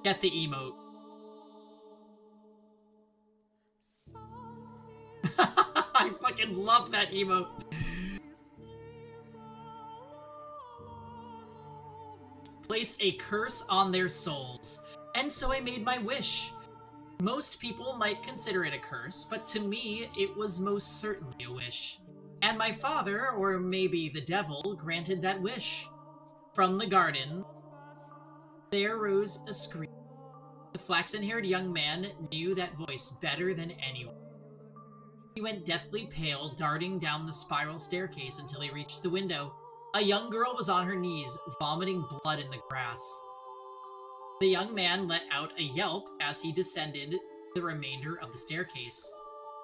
get the emote. I fucking love that emote. Place a curse on their souls. And so I made my wish. Most people might consider it a curse, but to me, it was most certainly a wish. And my father, or maybe the devil, granted that wish. From the garden, there rose a scream. The flaxen-haired young man knew that voice better than anyone. He went deathly pale, darting down the spiral staircase until he reached the window. A young girl was on her knees, vomiting blood in the grass. The young man let out a yelp as he descended the remainder of the staircase.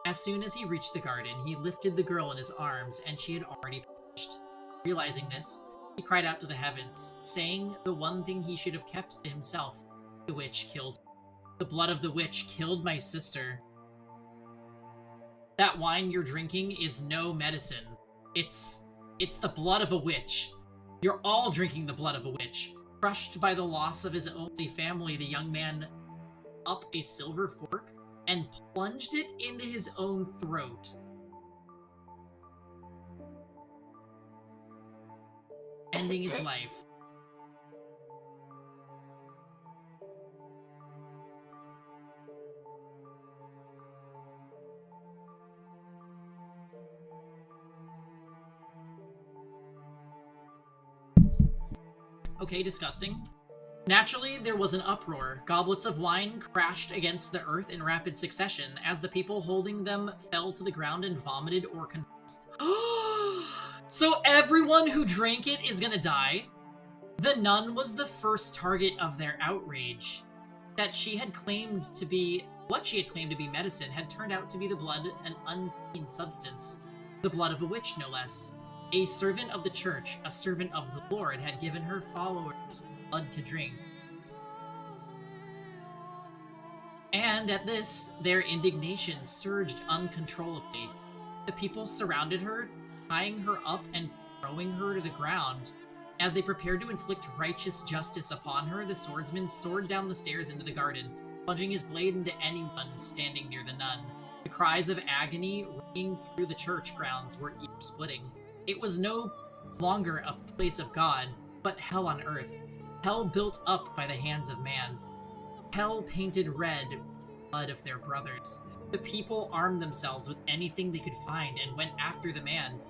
As soon as he reached the garden, he lifted the girl in his arms, and she had already perished. Realizing this, he cried out to the heavens, saying the one thing he should have kept to himself. The witch killed him. The blood of the witch killed my sister. That wine you're drinking is no medicine. It's the blood of a witch. You're all drinking the blood of a witch. Crushed by the loss of his only family, the young man up a silver fork and plunged it into his own throat. Ending his life. Okay, disgusting. Naturally, there was an uproar. Goblets of wine crashed against the earth in rapid succession as the people holding them fell to the ground and vomited or convulsed. So everyone who drank it is gonna die? The nun was the first target of their outrage. That she had claimed to be, what she had claimed to be medicine had turned out to be the blood, an unclean substance. The blood of a witch, no less. A servant of the church, a servant of the Lord, had given her followers blood to drink. And at this, their indignation surged uncontrollably. The people surrounded her, tying her up and throwing her to the ground. As they prepared to inflict righteous justice upon her, the swordsman soared down the stairs into the garden, plunging his blade into anyone standing near the nun. The cries of agony ringing through the church grounds were ear-splitting. It was no longer a place of God, but hell on earth. Hell built up by the hands of man. Hell painted red with the blood of their brothers. The people armed themselves with anything they could find and went after the man.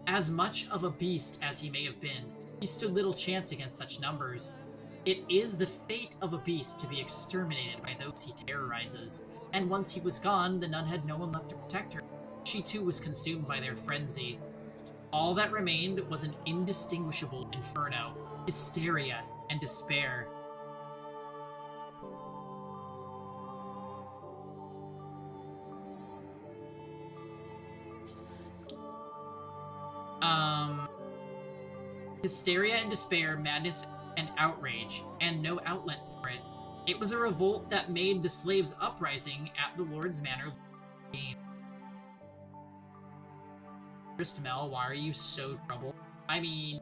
As much of a beast as he may have been, he stood little chance against such numbers. It is the fate of a beast to be exterminated by those he terrorizes, and once he was gone, the nun had no one left to protect her. She too was consumed by their frenzy. All that remained was an indistinguishable inferno, hysteria, and despair. Hysteria and despair, madness and outrage, and no outlet for it. It was a revolt that made the slaves' uprising at the Lord's Manor game. Mel, why are you so troubled? I mean,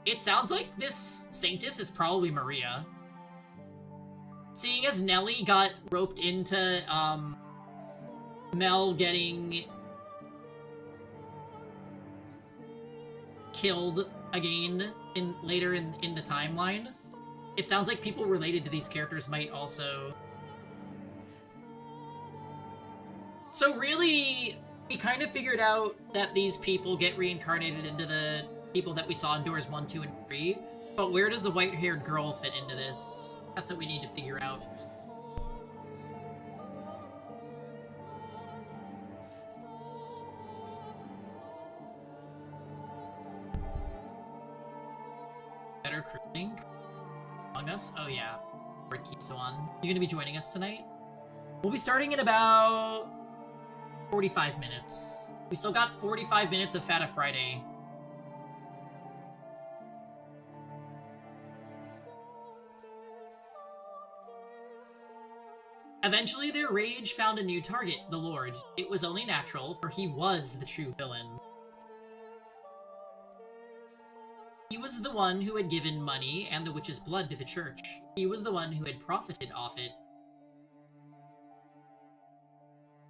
it sounds like this saintess is probably Maria. Seeing as Nellie got roped into, Mel getting killed again later in the timeline, it sounds like people related to these characters might also. So really, we kind of figured out that these people get reincarnated into the people that we saw in Doors 1, 2, and 3, but where does the white-haired girl fit into this? That's what we need to figure out. Better cruising? Among Us? Oh yeah. Word keeps on. You gonna be joining us tonight? We'll be starting in about 45 minutes. We still got 45 minutes of Fata Friday. Eventually, their rage found a new target, the Lord. It was only natural, for he was the true villain. He was the one who had given money and the witch's blood to the church. He was the one who had profited off it.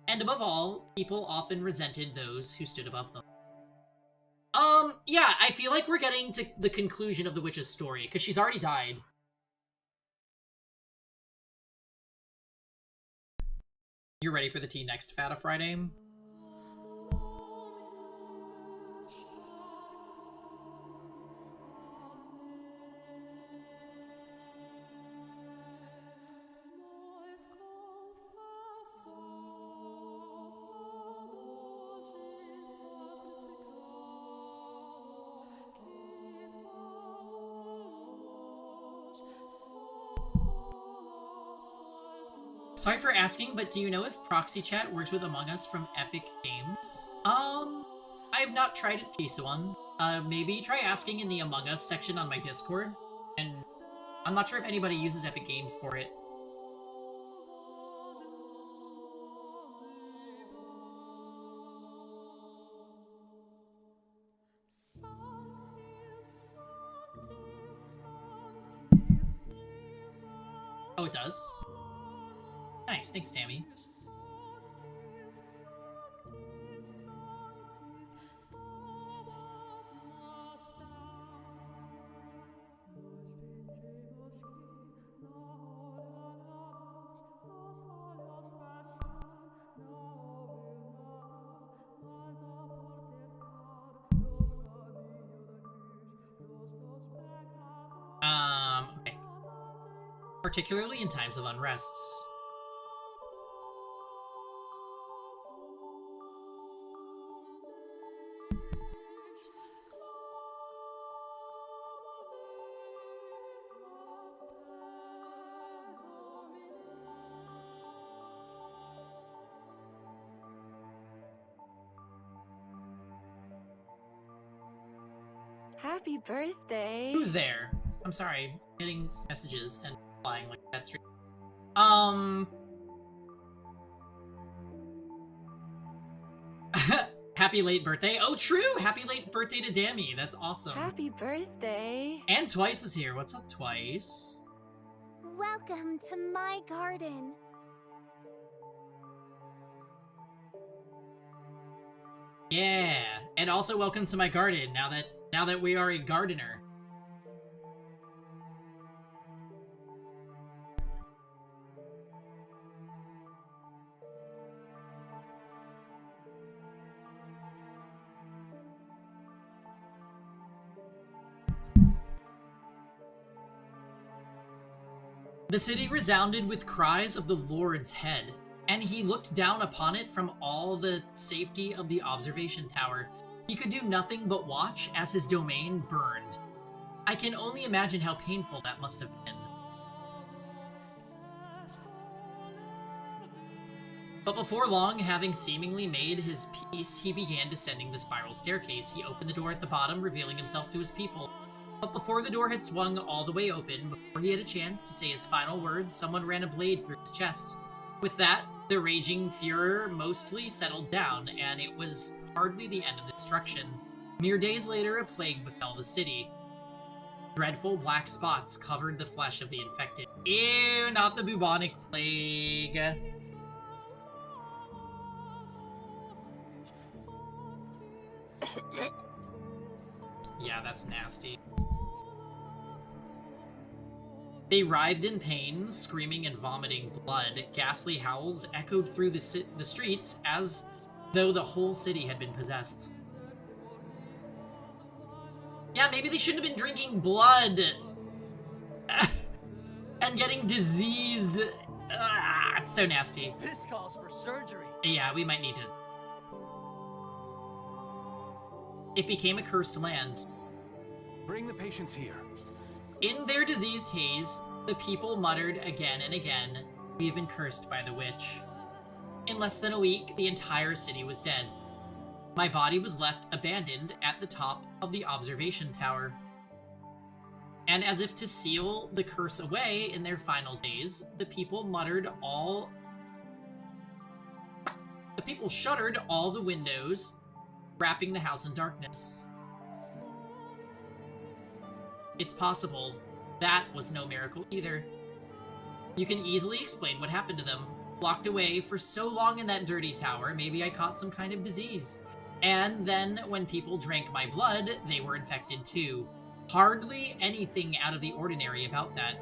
And above all, people often resented those who stood above them. Yeah, I feel like we're getting to the conclusion of the witch's story, because she's already died. You're ready for the tea next Fata Friday? Sorry for asking, but do you know if proxy chat works with Among Us from Epic Games? I have not tried it, Kisuan. Maybe try asking in the Among Us section on my Discord. And I'm not sure if anybody uses Epic Games for it. Oh, it does? Nice, thanks, Tammy. Okay. Particularly in times of unrests. Happy birthday. Who's there? I'm sorry, getting messages and flying like that street. Happy late birthday. Oh, true! Happy late birthday to Dammy. That's awesome. Happy birthday. And Twice is here. What's up, Twice? Welcome to my garden. Yeah, and also welcome to my garden. Now that we are a gardener. The city resounded with cries of the Lord's head, and he looked down upon it from all the safety of the observation tower. He could do nothing but watch as his domain burned. I can only imagine how painful that must have been. But before long, having seemingly made his peace, he began descending the spiral staircase. He opened the door at the bottom, revealing himself to his people. But before the door had swung all the way open, before he had a chance to say his final words, someone ran a blade through his chest. With that, the raging furor mostly settled down, and it was hardly the end of the destruction. Mere days later, a plague befell the city. Dreadful black spots covered the flesh of the infected. Ew, not the bubonic plague. Yeah, that's nasty. They writhed in pain, screaming and vomiting blood. Ghastly howls echoed through the streets as though the whole city had been possessed. Yeah, maybe they shouldn't have been drinking blood and getting diseased. It's so nasty. This calls for surgery. Yeah, we might need to. It became a cursed land. Bring the patients here. In their diseased haze, the people muttered again and again, "We have been cursed by the witch." In less than a week, the entire city was dead. My body was left abandoned at the top of the observation tower. And as if to seal the curse away in their final days, the people shuttered all the windows, wrapping the house in darkness. It's possible that was no miracle either. You can easily explain what happened to them. Locked away for so long in that dirty tower, maybe I caught some kind of disease. And then when people drank my blood, they were infected too. Hardly anything out of the ordinary about that.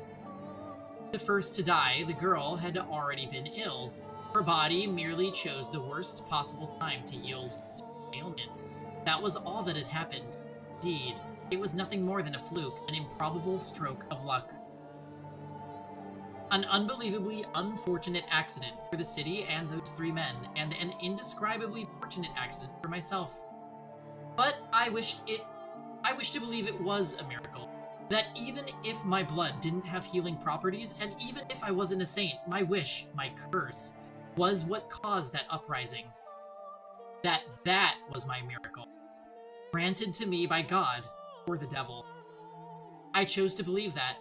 The first to die, the girl, had already been ill. Her body merely chose the worst possible time to yield to ailments. That was all that had happened. Indeed, it was nothing more than a fluke, an improbable stroke of luck. An unbelievably unfortunate accident for the city and those three men, and an indescribably fortunate accident for myself. But I wish to believe it was a miracle. That even if my blood didn't have healing properties, and even if I wasn't a saint, my wish, my curse, was what caused that uprising. That was my miracle. Granted to me by God, or the devil. I chose to believe that,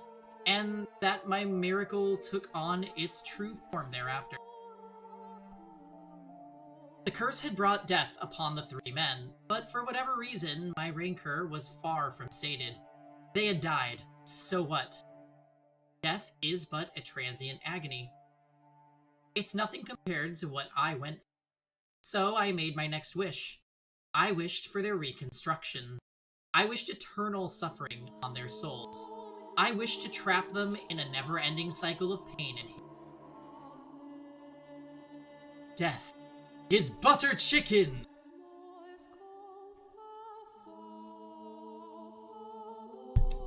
and that my miracle took on its true form thereafter. The curse had brought death upon the three men, but for whatever reason, my rancor was far from sated. They had died, so what? Death is but a transient agony. It's nothing compared to what I went through. So I made my next wish. I wished for their reconstruction. I wished eternal suffering on their souls. I wished to trap them in a never-ending cycle of pain and hate. Death is butter chicken!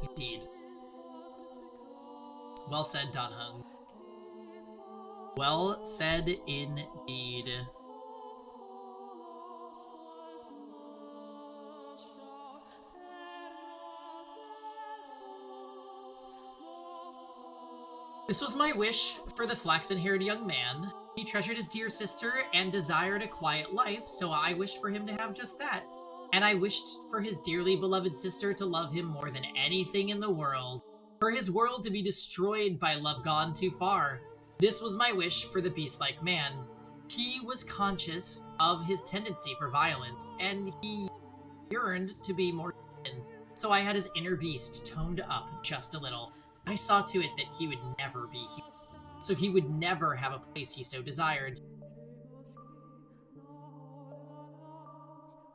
Indeed. Well said, Don Hung. Well said indeed. This was my wish for the flaxen-haired young man. He treasured his dear sister and desired a quiet life, so I wished for him to have just that. and I wished for his dearly beloved sister to love him more than anything in the world, for his world to be destroyed by love gone too far. This was my wish for the beast-like man. He was conscious of his tendency for violence, and he yearned to be more human. So I had his inner beast toned up just a little. I saw to it that he would never be human, so he would never have a place he so desired.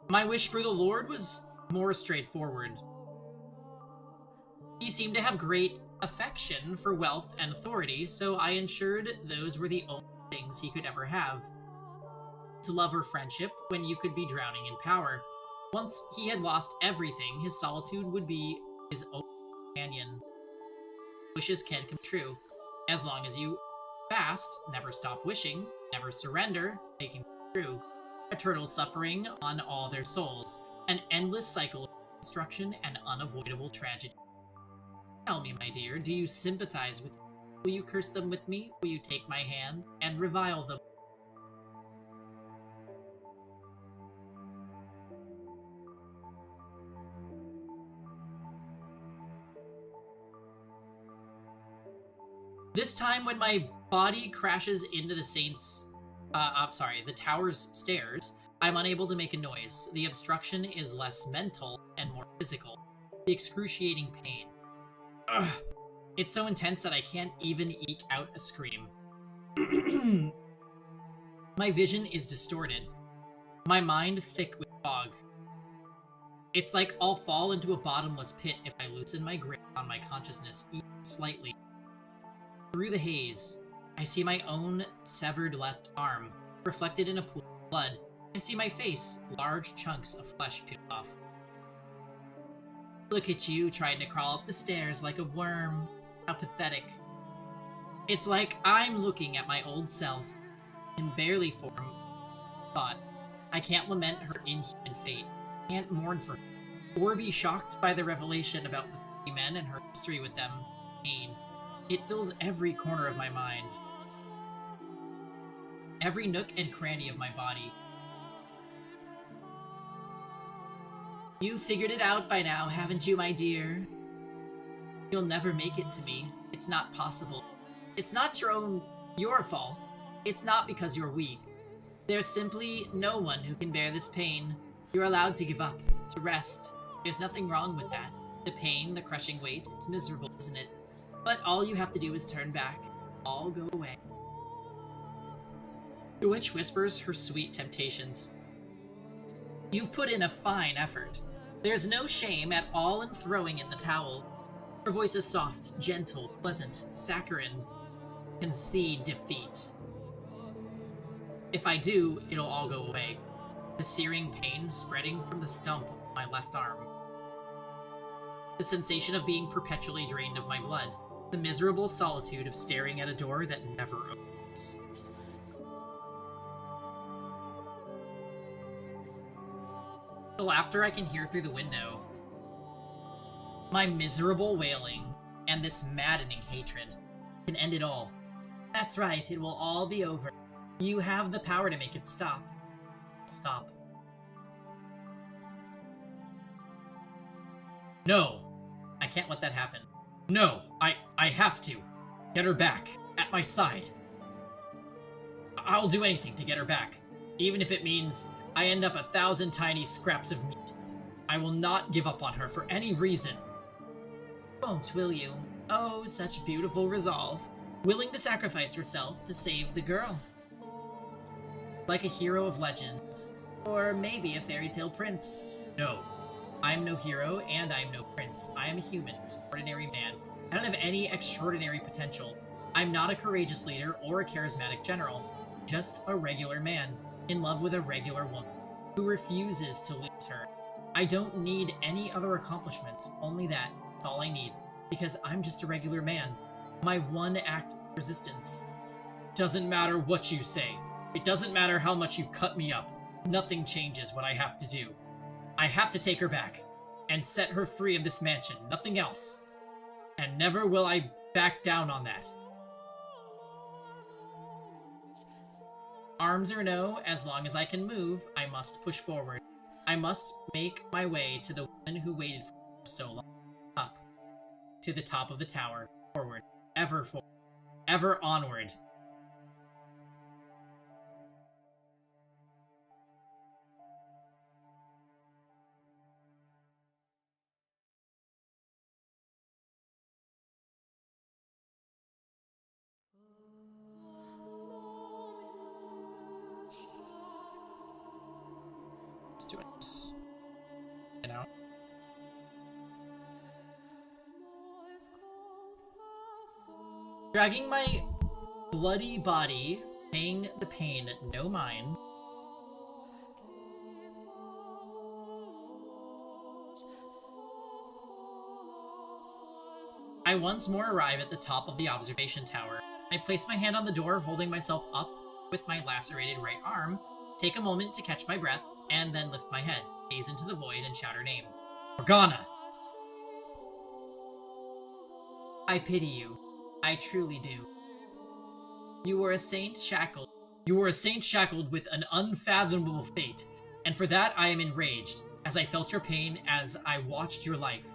My wish for the Lord was more straightforward. He seemed to have great affection for wealth and authority, so I ensured those were the only things he could ever have. His love or friendship when you could be drowning in power. Once he had lost everything, his solitude would be his own companion. Wishes can come true. As long as you fast, never stop wishing, never surrender, they can come true. Eternal suffering on all their souls. An endless cycle of destruction and unavoidable tragedy. Tell me, my dear, do you sympathize with me? Will you curse them with me? Will you take my hand and revile them? This time when my body crashes into the the tower's stairs, I'm unable to make a noise. The obstruction is less mental and more physical. The excruciating pain. Ugh. It's so intense that I can't even eke out a scream. My vision is distorted. My mind thick with fog. It's like I'll fall into a bottomless pit if I loosen my grip on my consciousness even slightly. Through the haze, I see my own severed left arm, reflected in a pool of blood. I see my face, large chunks of flesh peeled off. Look at you, trying to crawl up the stairs like a worm. How pathetic. It's like I'm looking at my old self, in barely form thought. I can't lament her inhuman fate, can't mourn for her, or be shocked by the revelation about the three men and her history with them. Pain. It fills every corner of my mind, every nook and cranny of my body. You figured it out by now, haven't you, my dear? You'll never make it to me. It's not possible. It's not your fault. It's not because you're weak. There's simply no one who can bear this pain. You're allowed to give up, to rest. There's nothing wrong with that. The pain, the crushing weight, it's miserable, isn't it? But all you have to do is turn back. All go away. The witch whispers her sweet temptations. You've put in a fine effort. There's no shame at all in throwing in the towel. Her voice is soft, gentle, pleasant, saccharine. Concede defeat. If I do, it'll all go away. The searing pain spreading from the stump of my left arm. The sensation of being perpetually drained of my blood. The miserable solitude of staring at a door that never opens. The laughter I can hear through the window. My miserable wailing, and this maddening hatred, can end it all. That's right, it will all be over. You have the power to make it stop. Stop. No! I can't let that happen. No! I have to! Get her back. At my side. I'll do anything to get her back. Even if it means I end up 1,000 tiny scraps of meat. I will not give up on her for any reason. Won't, will you? Oh, such beautiful resolve. Willing to sacrifice herself to save the girl. Like a hero of legends. Or maybe a fairy tale prince. No. I'm no hero, and I'm no prince. I am a human, ordinary man. I don't have any extraordinary potential. I'm not a courageous leader or a charismatic general. Just a regular man, in love with a regular woman, who refuses to lose her. I don't need any other accomplishments, only that. That's all I need. Because I'm just a regular man. My one act of resistance. Doesn't matter what you say. It doesn't matter how much you cut me up. Nothing changes what I have to do. I have to take her back, and set her free of this mansion, nothing else. And never will I back down on that. Arms or no, as long as I can move, I must push forward. I must make my way to the woman who waited for me so long. Up. To the top of the tower. Forward. Ever forward. Ever onward. Let's do it. You know? Dragging my bloody body, paying the pain no mind. I once more arrive at the top of the observation tower. I place my hand on the door, holding myself up with my lacerated right arm, take a moment to catch my breath, and then lift my head, gaze into the void, and shout her name. Morgana! I pity you. I truly do. You were a saint shackled. You were a saint shackled with an unfathomable fate, and for that I am enraged, as I felt your pain as I watched your life.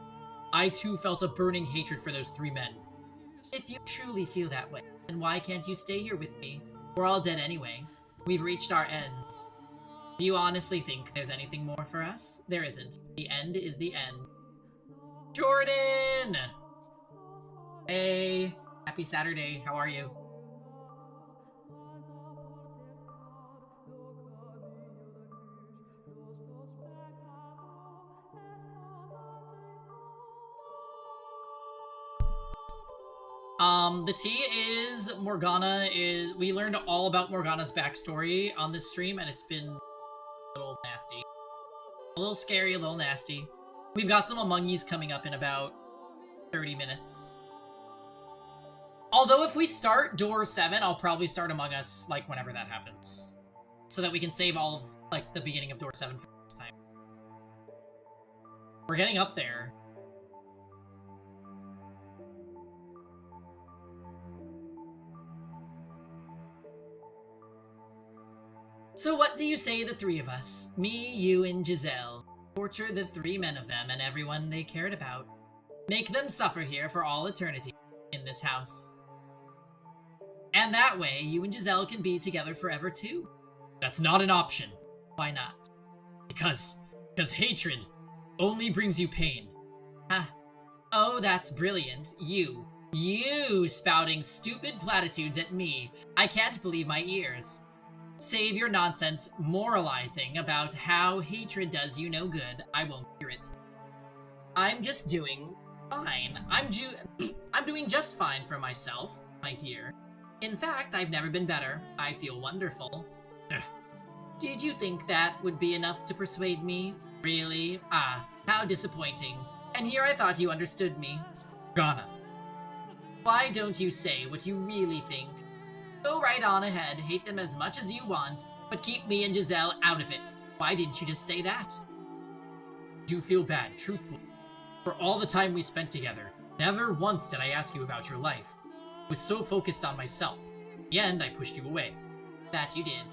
I too felt a burning hatred for those 3 men. If you truly feel that way, then why can't you stay here with me? We're all dead anyway. We've reached our ends. Do you honestly think there's anything more for us? There isn't. The end is the end. Jordan! Hey, happy Saturday. How are you? The tea is we learned all about Morgana's backstory on this stream, and it's been a little nasty. A little scary, a little nasty. We've got some Among Us coming up in about 30 minutes. Although if we start door 7, I'll probably start Among Us, like, whenever that happens. So that we can save all of, like, the beginning of door 7 for this time. We're getting up there. So what do you say, the 3 of us? Me, you, and Giselle. Torture the 3 men of them and everyone they cared about. Make them suffer here for all eternity in this house. And that way, you and Giselle can be together forever too. That's not an option. Why not? Because hatred only brings you pain. Ha. Oh, that's brilliant. You spouting stupid platitudes at me. I can't believe my ears. Save your nonsense moralizing about how hatred does you no good. I won't hear it. I'm just doing fine. I'm doing just fine for myself, my dear. In fact, I've never been better. I feel wonderful. Did you think that would be enough to persuade me? Really? Ah, how disappointing. And here I thought you understood me. Ghana. Why don't you say what you really think? Go right on ahead, hate them as much as you want, but keep me and Giselle out of it. Why didn't you just say that? I do feel bad, truthfully. For all the time we spent together, never once did I ask you about your life. I was so focused on myself. In the end, I pushed you away. That you did.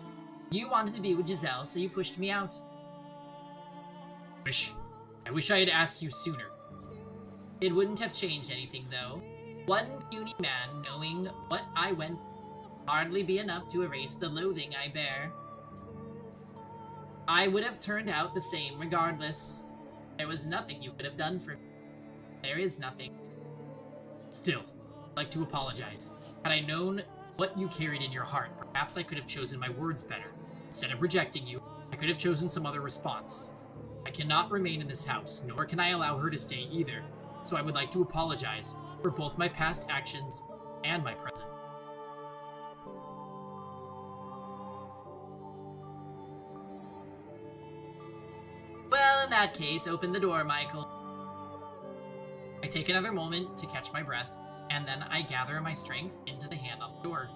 You wanted to be with Giselle, so you pushed me out. I wish I had asked you sooner. It wouldn't have changed anything, though. One puny man knowing what I went through hardly be enough to erase the loathing I bear. I would have turned out the same regardless. There was nothing you could have done for me. There is nothing. Still, I'd like to apologize. Had I known what you carried in your heart, perhaps I could have chosen my words better. Instead of rejecting you, I could have chosen some other response. I cannot remain in this house, nor can I allow her to stay either. So I would like to apologize for both my past actions and my present. Well, in that case, open the door, Michael. I take another moment to catch my breath, and then I gather my strength into the hand on the door.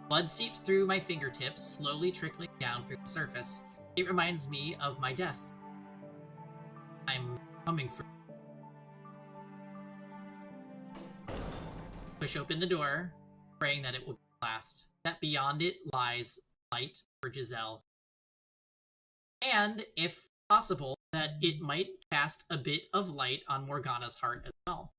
Blood seeps through my fingertips, slowly trickling down through the surface. It reminds me of my death. I'm coming for you. Push open the door, praying that it will last, that beyond it lies light for Giselle. And, if possible, that it might cast a bit of light on Morgana's heart as well.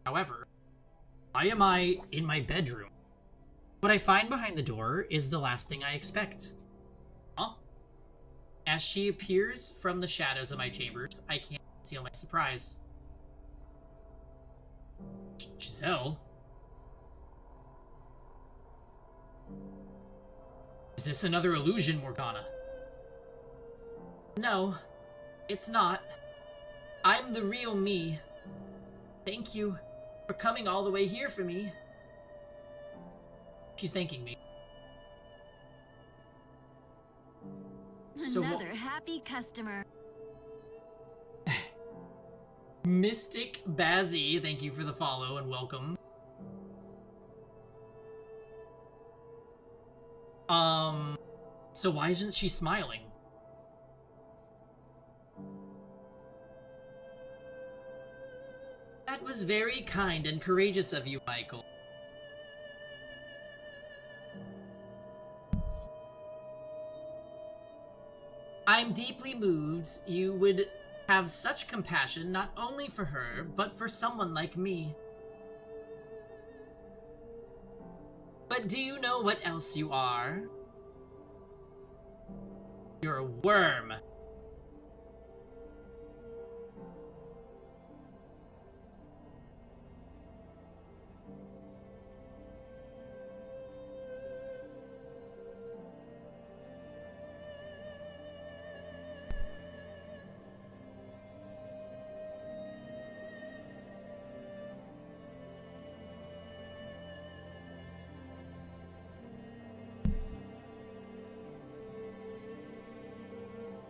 However, why am I in my bedroom? What I find behind the door is the last thing I expect. Huh? As she appears from the shadows of my chambers, I can't conceal my surprise. Giselle? Is this another illusion, Morgana? No, it's not. I'm the real me. Thank you for coming all the way here for me. She's thanking me. So Another happy customer. Mystic Bazzy, thank you for the follow and welcome. So why isn't she smiling? That was very kind and courageous of you, Michael. I'm deeply moved you would have such compassion not only for her, but for someone like me. But do you know what else you are? You're a worm.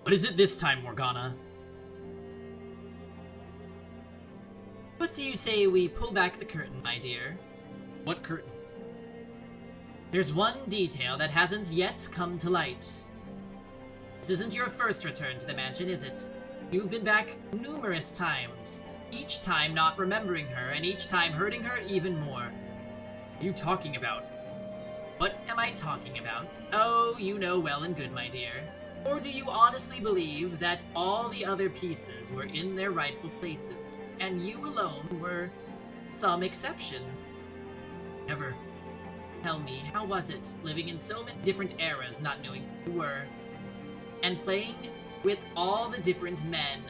What is it this time, Morgana? What do you say we pull back the curtain, my dear? What curtain? There's one detail that hasn't yet come to light. This isn't your first return to the mansion, is it? You've been back numerous times, each time not remembering her, and each time hurting her even more. What are you talking about? What am I talking about? Oh, you know well and good, my dear. Or do you honestly believe that all the other pieces were in their rightful places, and you alone were some exception? Never. Tell me, how was it, living in so many different eras, not knowing who you were, and playing with all the different men?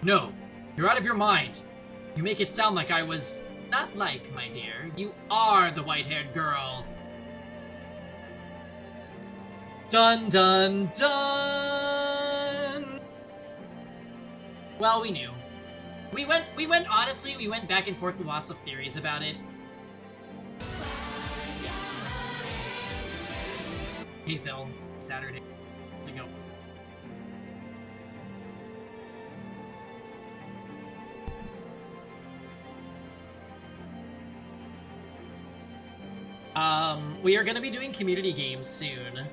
No, you're out of your mind. You make it sound like I was not like, my dear. You are the white-haired girl. Dun dun dun! Well, we knew. We went back and forth with lots of theories about it. Hey Phil, Saturday to go. We are gonna be doing community games soon.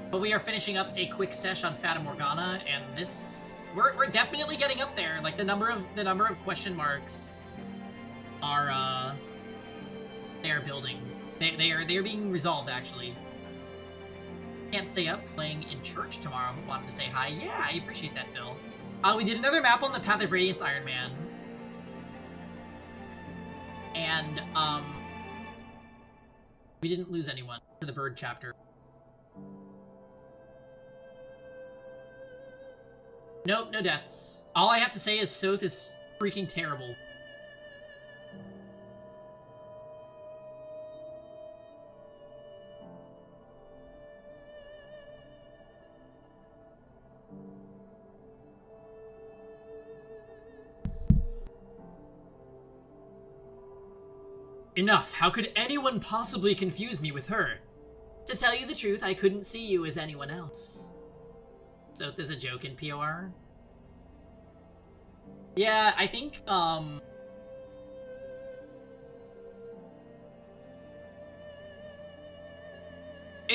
But we are finishing up a quick sesh on Fata Morgana, and this we're definitely getting up there. Like the number of question marks are they are building. They are being resolved actually. Can't stay up playing in church tomorrow, but wanted to say hi. Yeah, I appreciate that, Phil. We did another map on the Path of Radiance Iron Man. And we didn't lose anyone to the bird chapter. Nope, no deaths. All I have to say is Soth is freaking terrible. Enough! How could anyone possibly confuse me with her? To tell you the truth, I couldn't see you as anyone else. So if there's a joke in POR? Yeah, I think,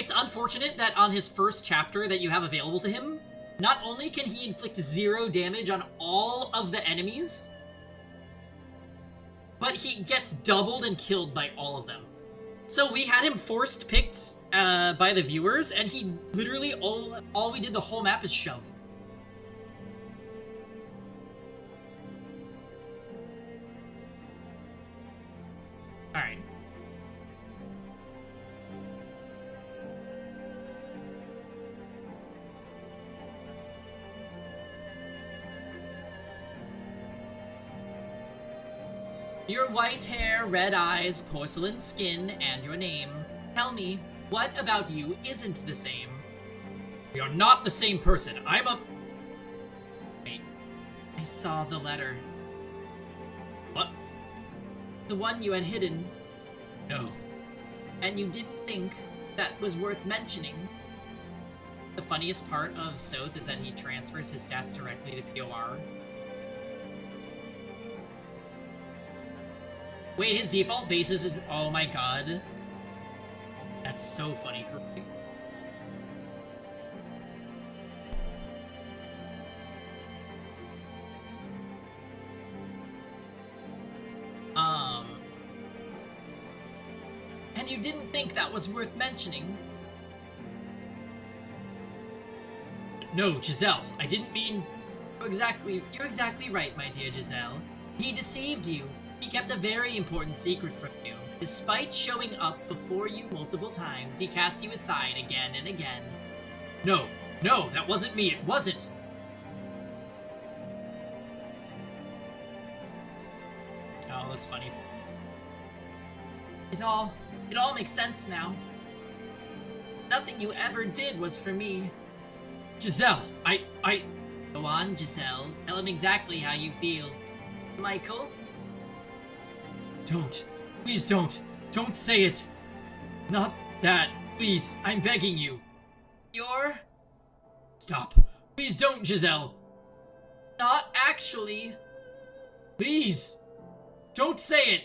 It's unfortunate that on his first chapter that you have available to him, not only can he inflict 0 damage on all of the enemies, but he gets doubled and killed by all of them. So we had him forced picked by the viewers, and he literally all we did the whole map is shove. Alright. Your white hair, red eyes, porcelain skin, and your name. Tell me, what about you isn't the same? We are not the same person. I'm a... Wait. I saw the letter. What? The one you had hidden. No. And you didn't think that was worth mentioning? The funniest part of Soth is that he transfers his stats directly to POR. Wait, his default basis is... Oh my god. That's so funny. And you didn't think that was worth mentioning? No, Giselle, I didn't mean... You're exactly right, my dear Giselle. He deceived you. He kept a very important secret from you. Despite showing up before you multiple times, he cast you aside again and again. No, that wasn't me, it wasn't! Oh, that's funny. It all makes sense now. Nothing you ever did was for me. Giselle, I... Go on, Giselle. Tell him exactly how you feel. Michael? Don't. Please don't. Don't say it. Not that. Please, I'm begging you. You're... Stop. Please don't, Giselle. Not actually. Please. Don't say it.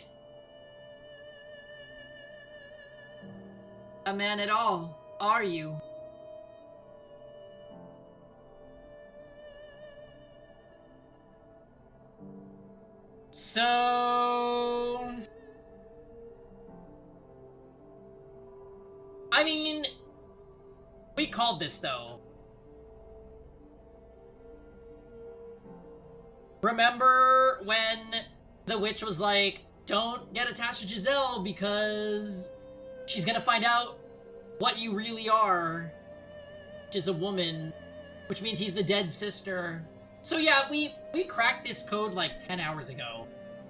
A man at all, are you? So... I mean... We called this, though. Remember when the witch was like, don't get attached to Giselle because she's gonna find out what you really are, which is a woman, which means he's the dead sister. So yeah, we cracked this code like 10 hours ago,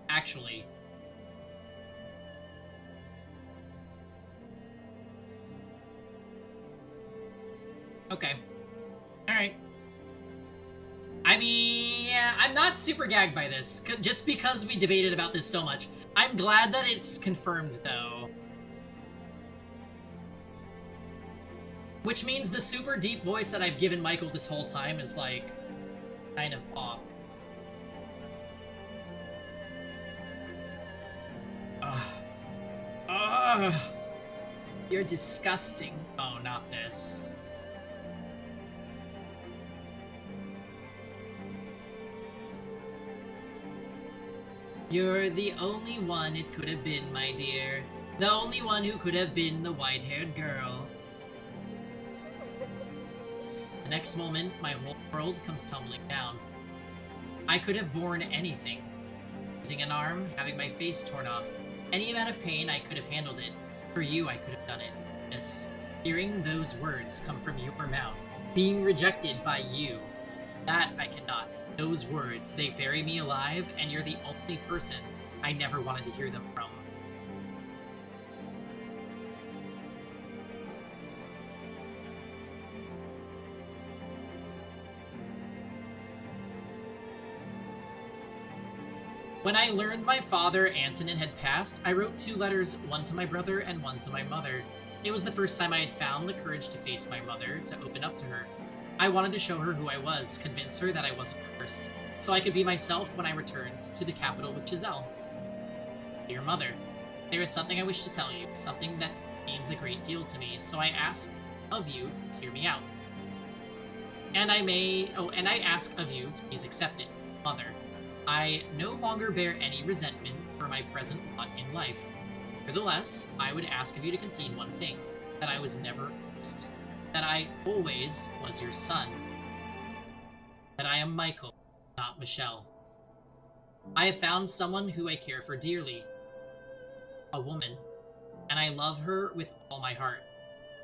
actually. Okay. Alright. I mean, yeah, I'm not super gagged by this, just because we debated about this so much. I'm glad that it's confirmed, though. Which means the super deep voice that I've given Michael this whole time is, like, kind of off. You're disgusting. Oh, not this. You're the only one it could have been, my dear. The only one who could have been the white-haired girl. The next moment, my whole world comes tumbling down. I could have borne anything. Losing an arm, having my face torn off. Any amount of pain, I could have handled it. For you, I could have done it. Yes, hearing those words come from your mouth. Being rejected by you. That I cannot. Those words, they bury me alive, and you're the only person I never wanted to hear them from. When I learned my father, Antonin, had passed, I wrote 2 letters, one to my brother and one to my mother. It was the first time I had found the courage to face my mother, to open up to her. I wanted to show her who I was, convince her that I wasn't cursed, so I could be myself when I returned to the capital with Giselle. Dear Mother, there is something I wish to tell you, something that means a great deal to me, so I ask of you, please hear me out. And I ask of you, please accept it. Mother, I no longer bear any resentment for my present lot in life. Nevertheless, I would ask of you to concede one thing, that I was never cursed, that I always was your son, that I am Michael, not Michelle. I have found someone who I care for dearly, a woman, and I love her with all my heart.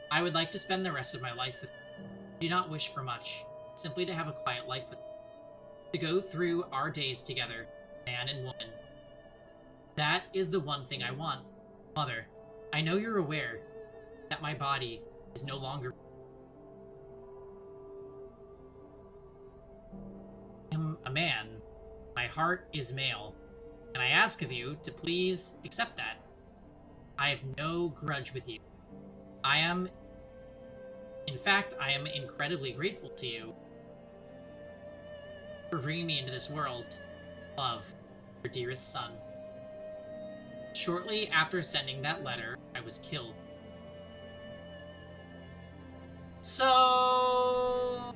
I would like to spend the rest of my life with her. I do not wish for much, simply to have a quiet life with her, to go through our days together, man and woman. That is the one thing I want. Mother, I know you're aware that my body is no longer. I am a man. My heart is male. And I ask of you to please accept that. I have no grudge with you. In fact, I am incredibly grateful to you for bringing me into this world. Love, your dearest son. Shortly after sending that letter, I was killed. So,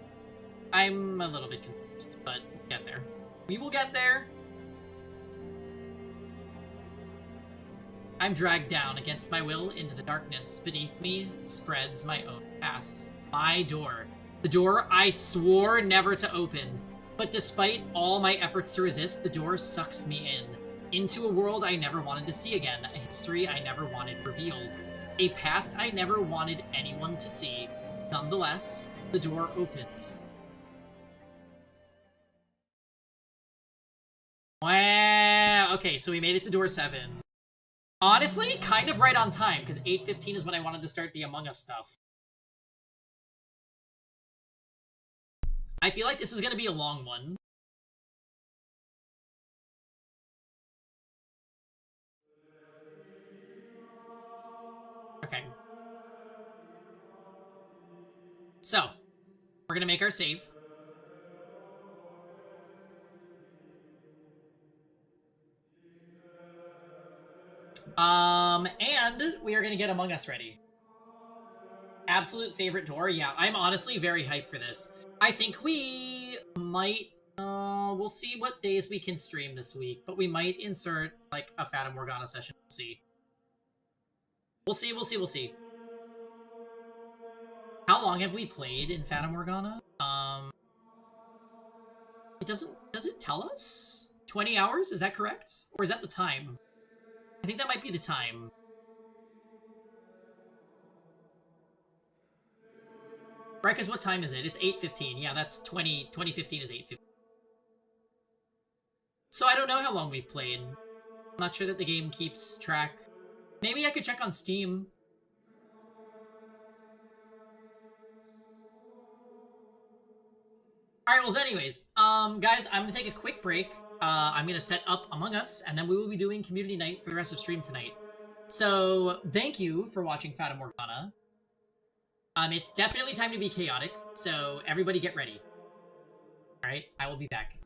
I'm a little bit confused, but we'll get there. We will get there. I'm dragged down against my will into the darkness. Beneath me spreads my own past. My door. The door I swore never to open. But despite all my efforts to resist, the door sucks me in. Into a world I never wanted to see again. A history I never wanted revealed. A past I never wanted anyone to see. Nonetheless, the door opens. Wow. Okay, so we made it to door 7. Honestly, kind of right on time, because 8:15 is when I wanted to start the Among Us stuff. I feel like this is going to be a long one. Okay. So, we're going to make our save. And we are going to get Among Us ready. Absolute favorite door? Yeah, I'm honestly very hyped for this. I think we might, we'll see what days we can stream this week, but we might insert, like, a Fata Morgana session. We'll see. We'll see. How long have we played in Fata Morgana? Does it tell us? 20 hours? Is that correct? Or is that the time? I think that might be the time. Right, because what time is it? It's 8:15. Yeah, that's 2015 is 8:15. So I don't know how long we've played. I'm not sure that the game keeps track. Maybe I could check on Steam. Alright, well, anyways, guys, I'm gonna take a quick break. I'm gonna set up Among Us, and then we will be doing Community Night for the rest of stream tonight. So, thank you for watching Fata Morgana. It's definitely time to be chaotic, so everybody get ready. Alright, I will be back.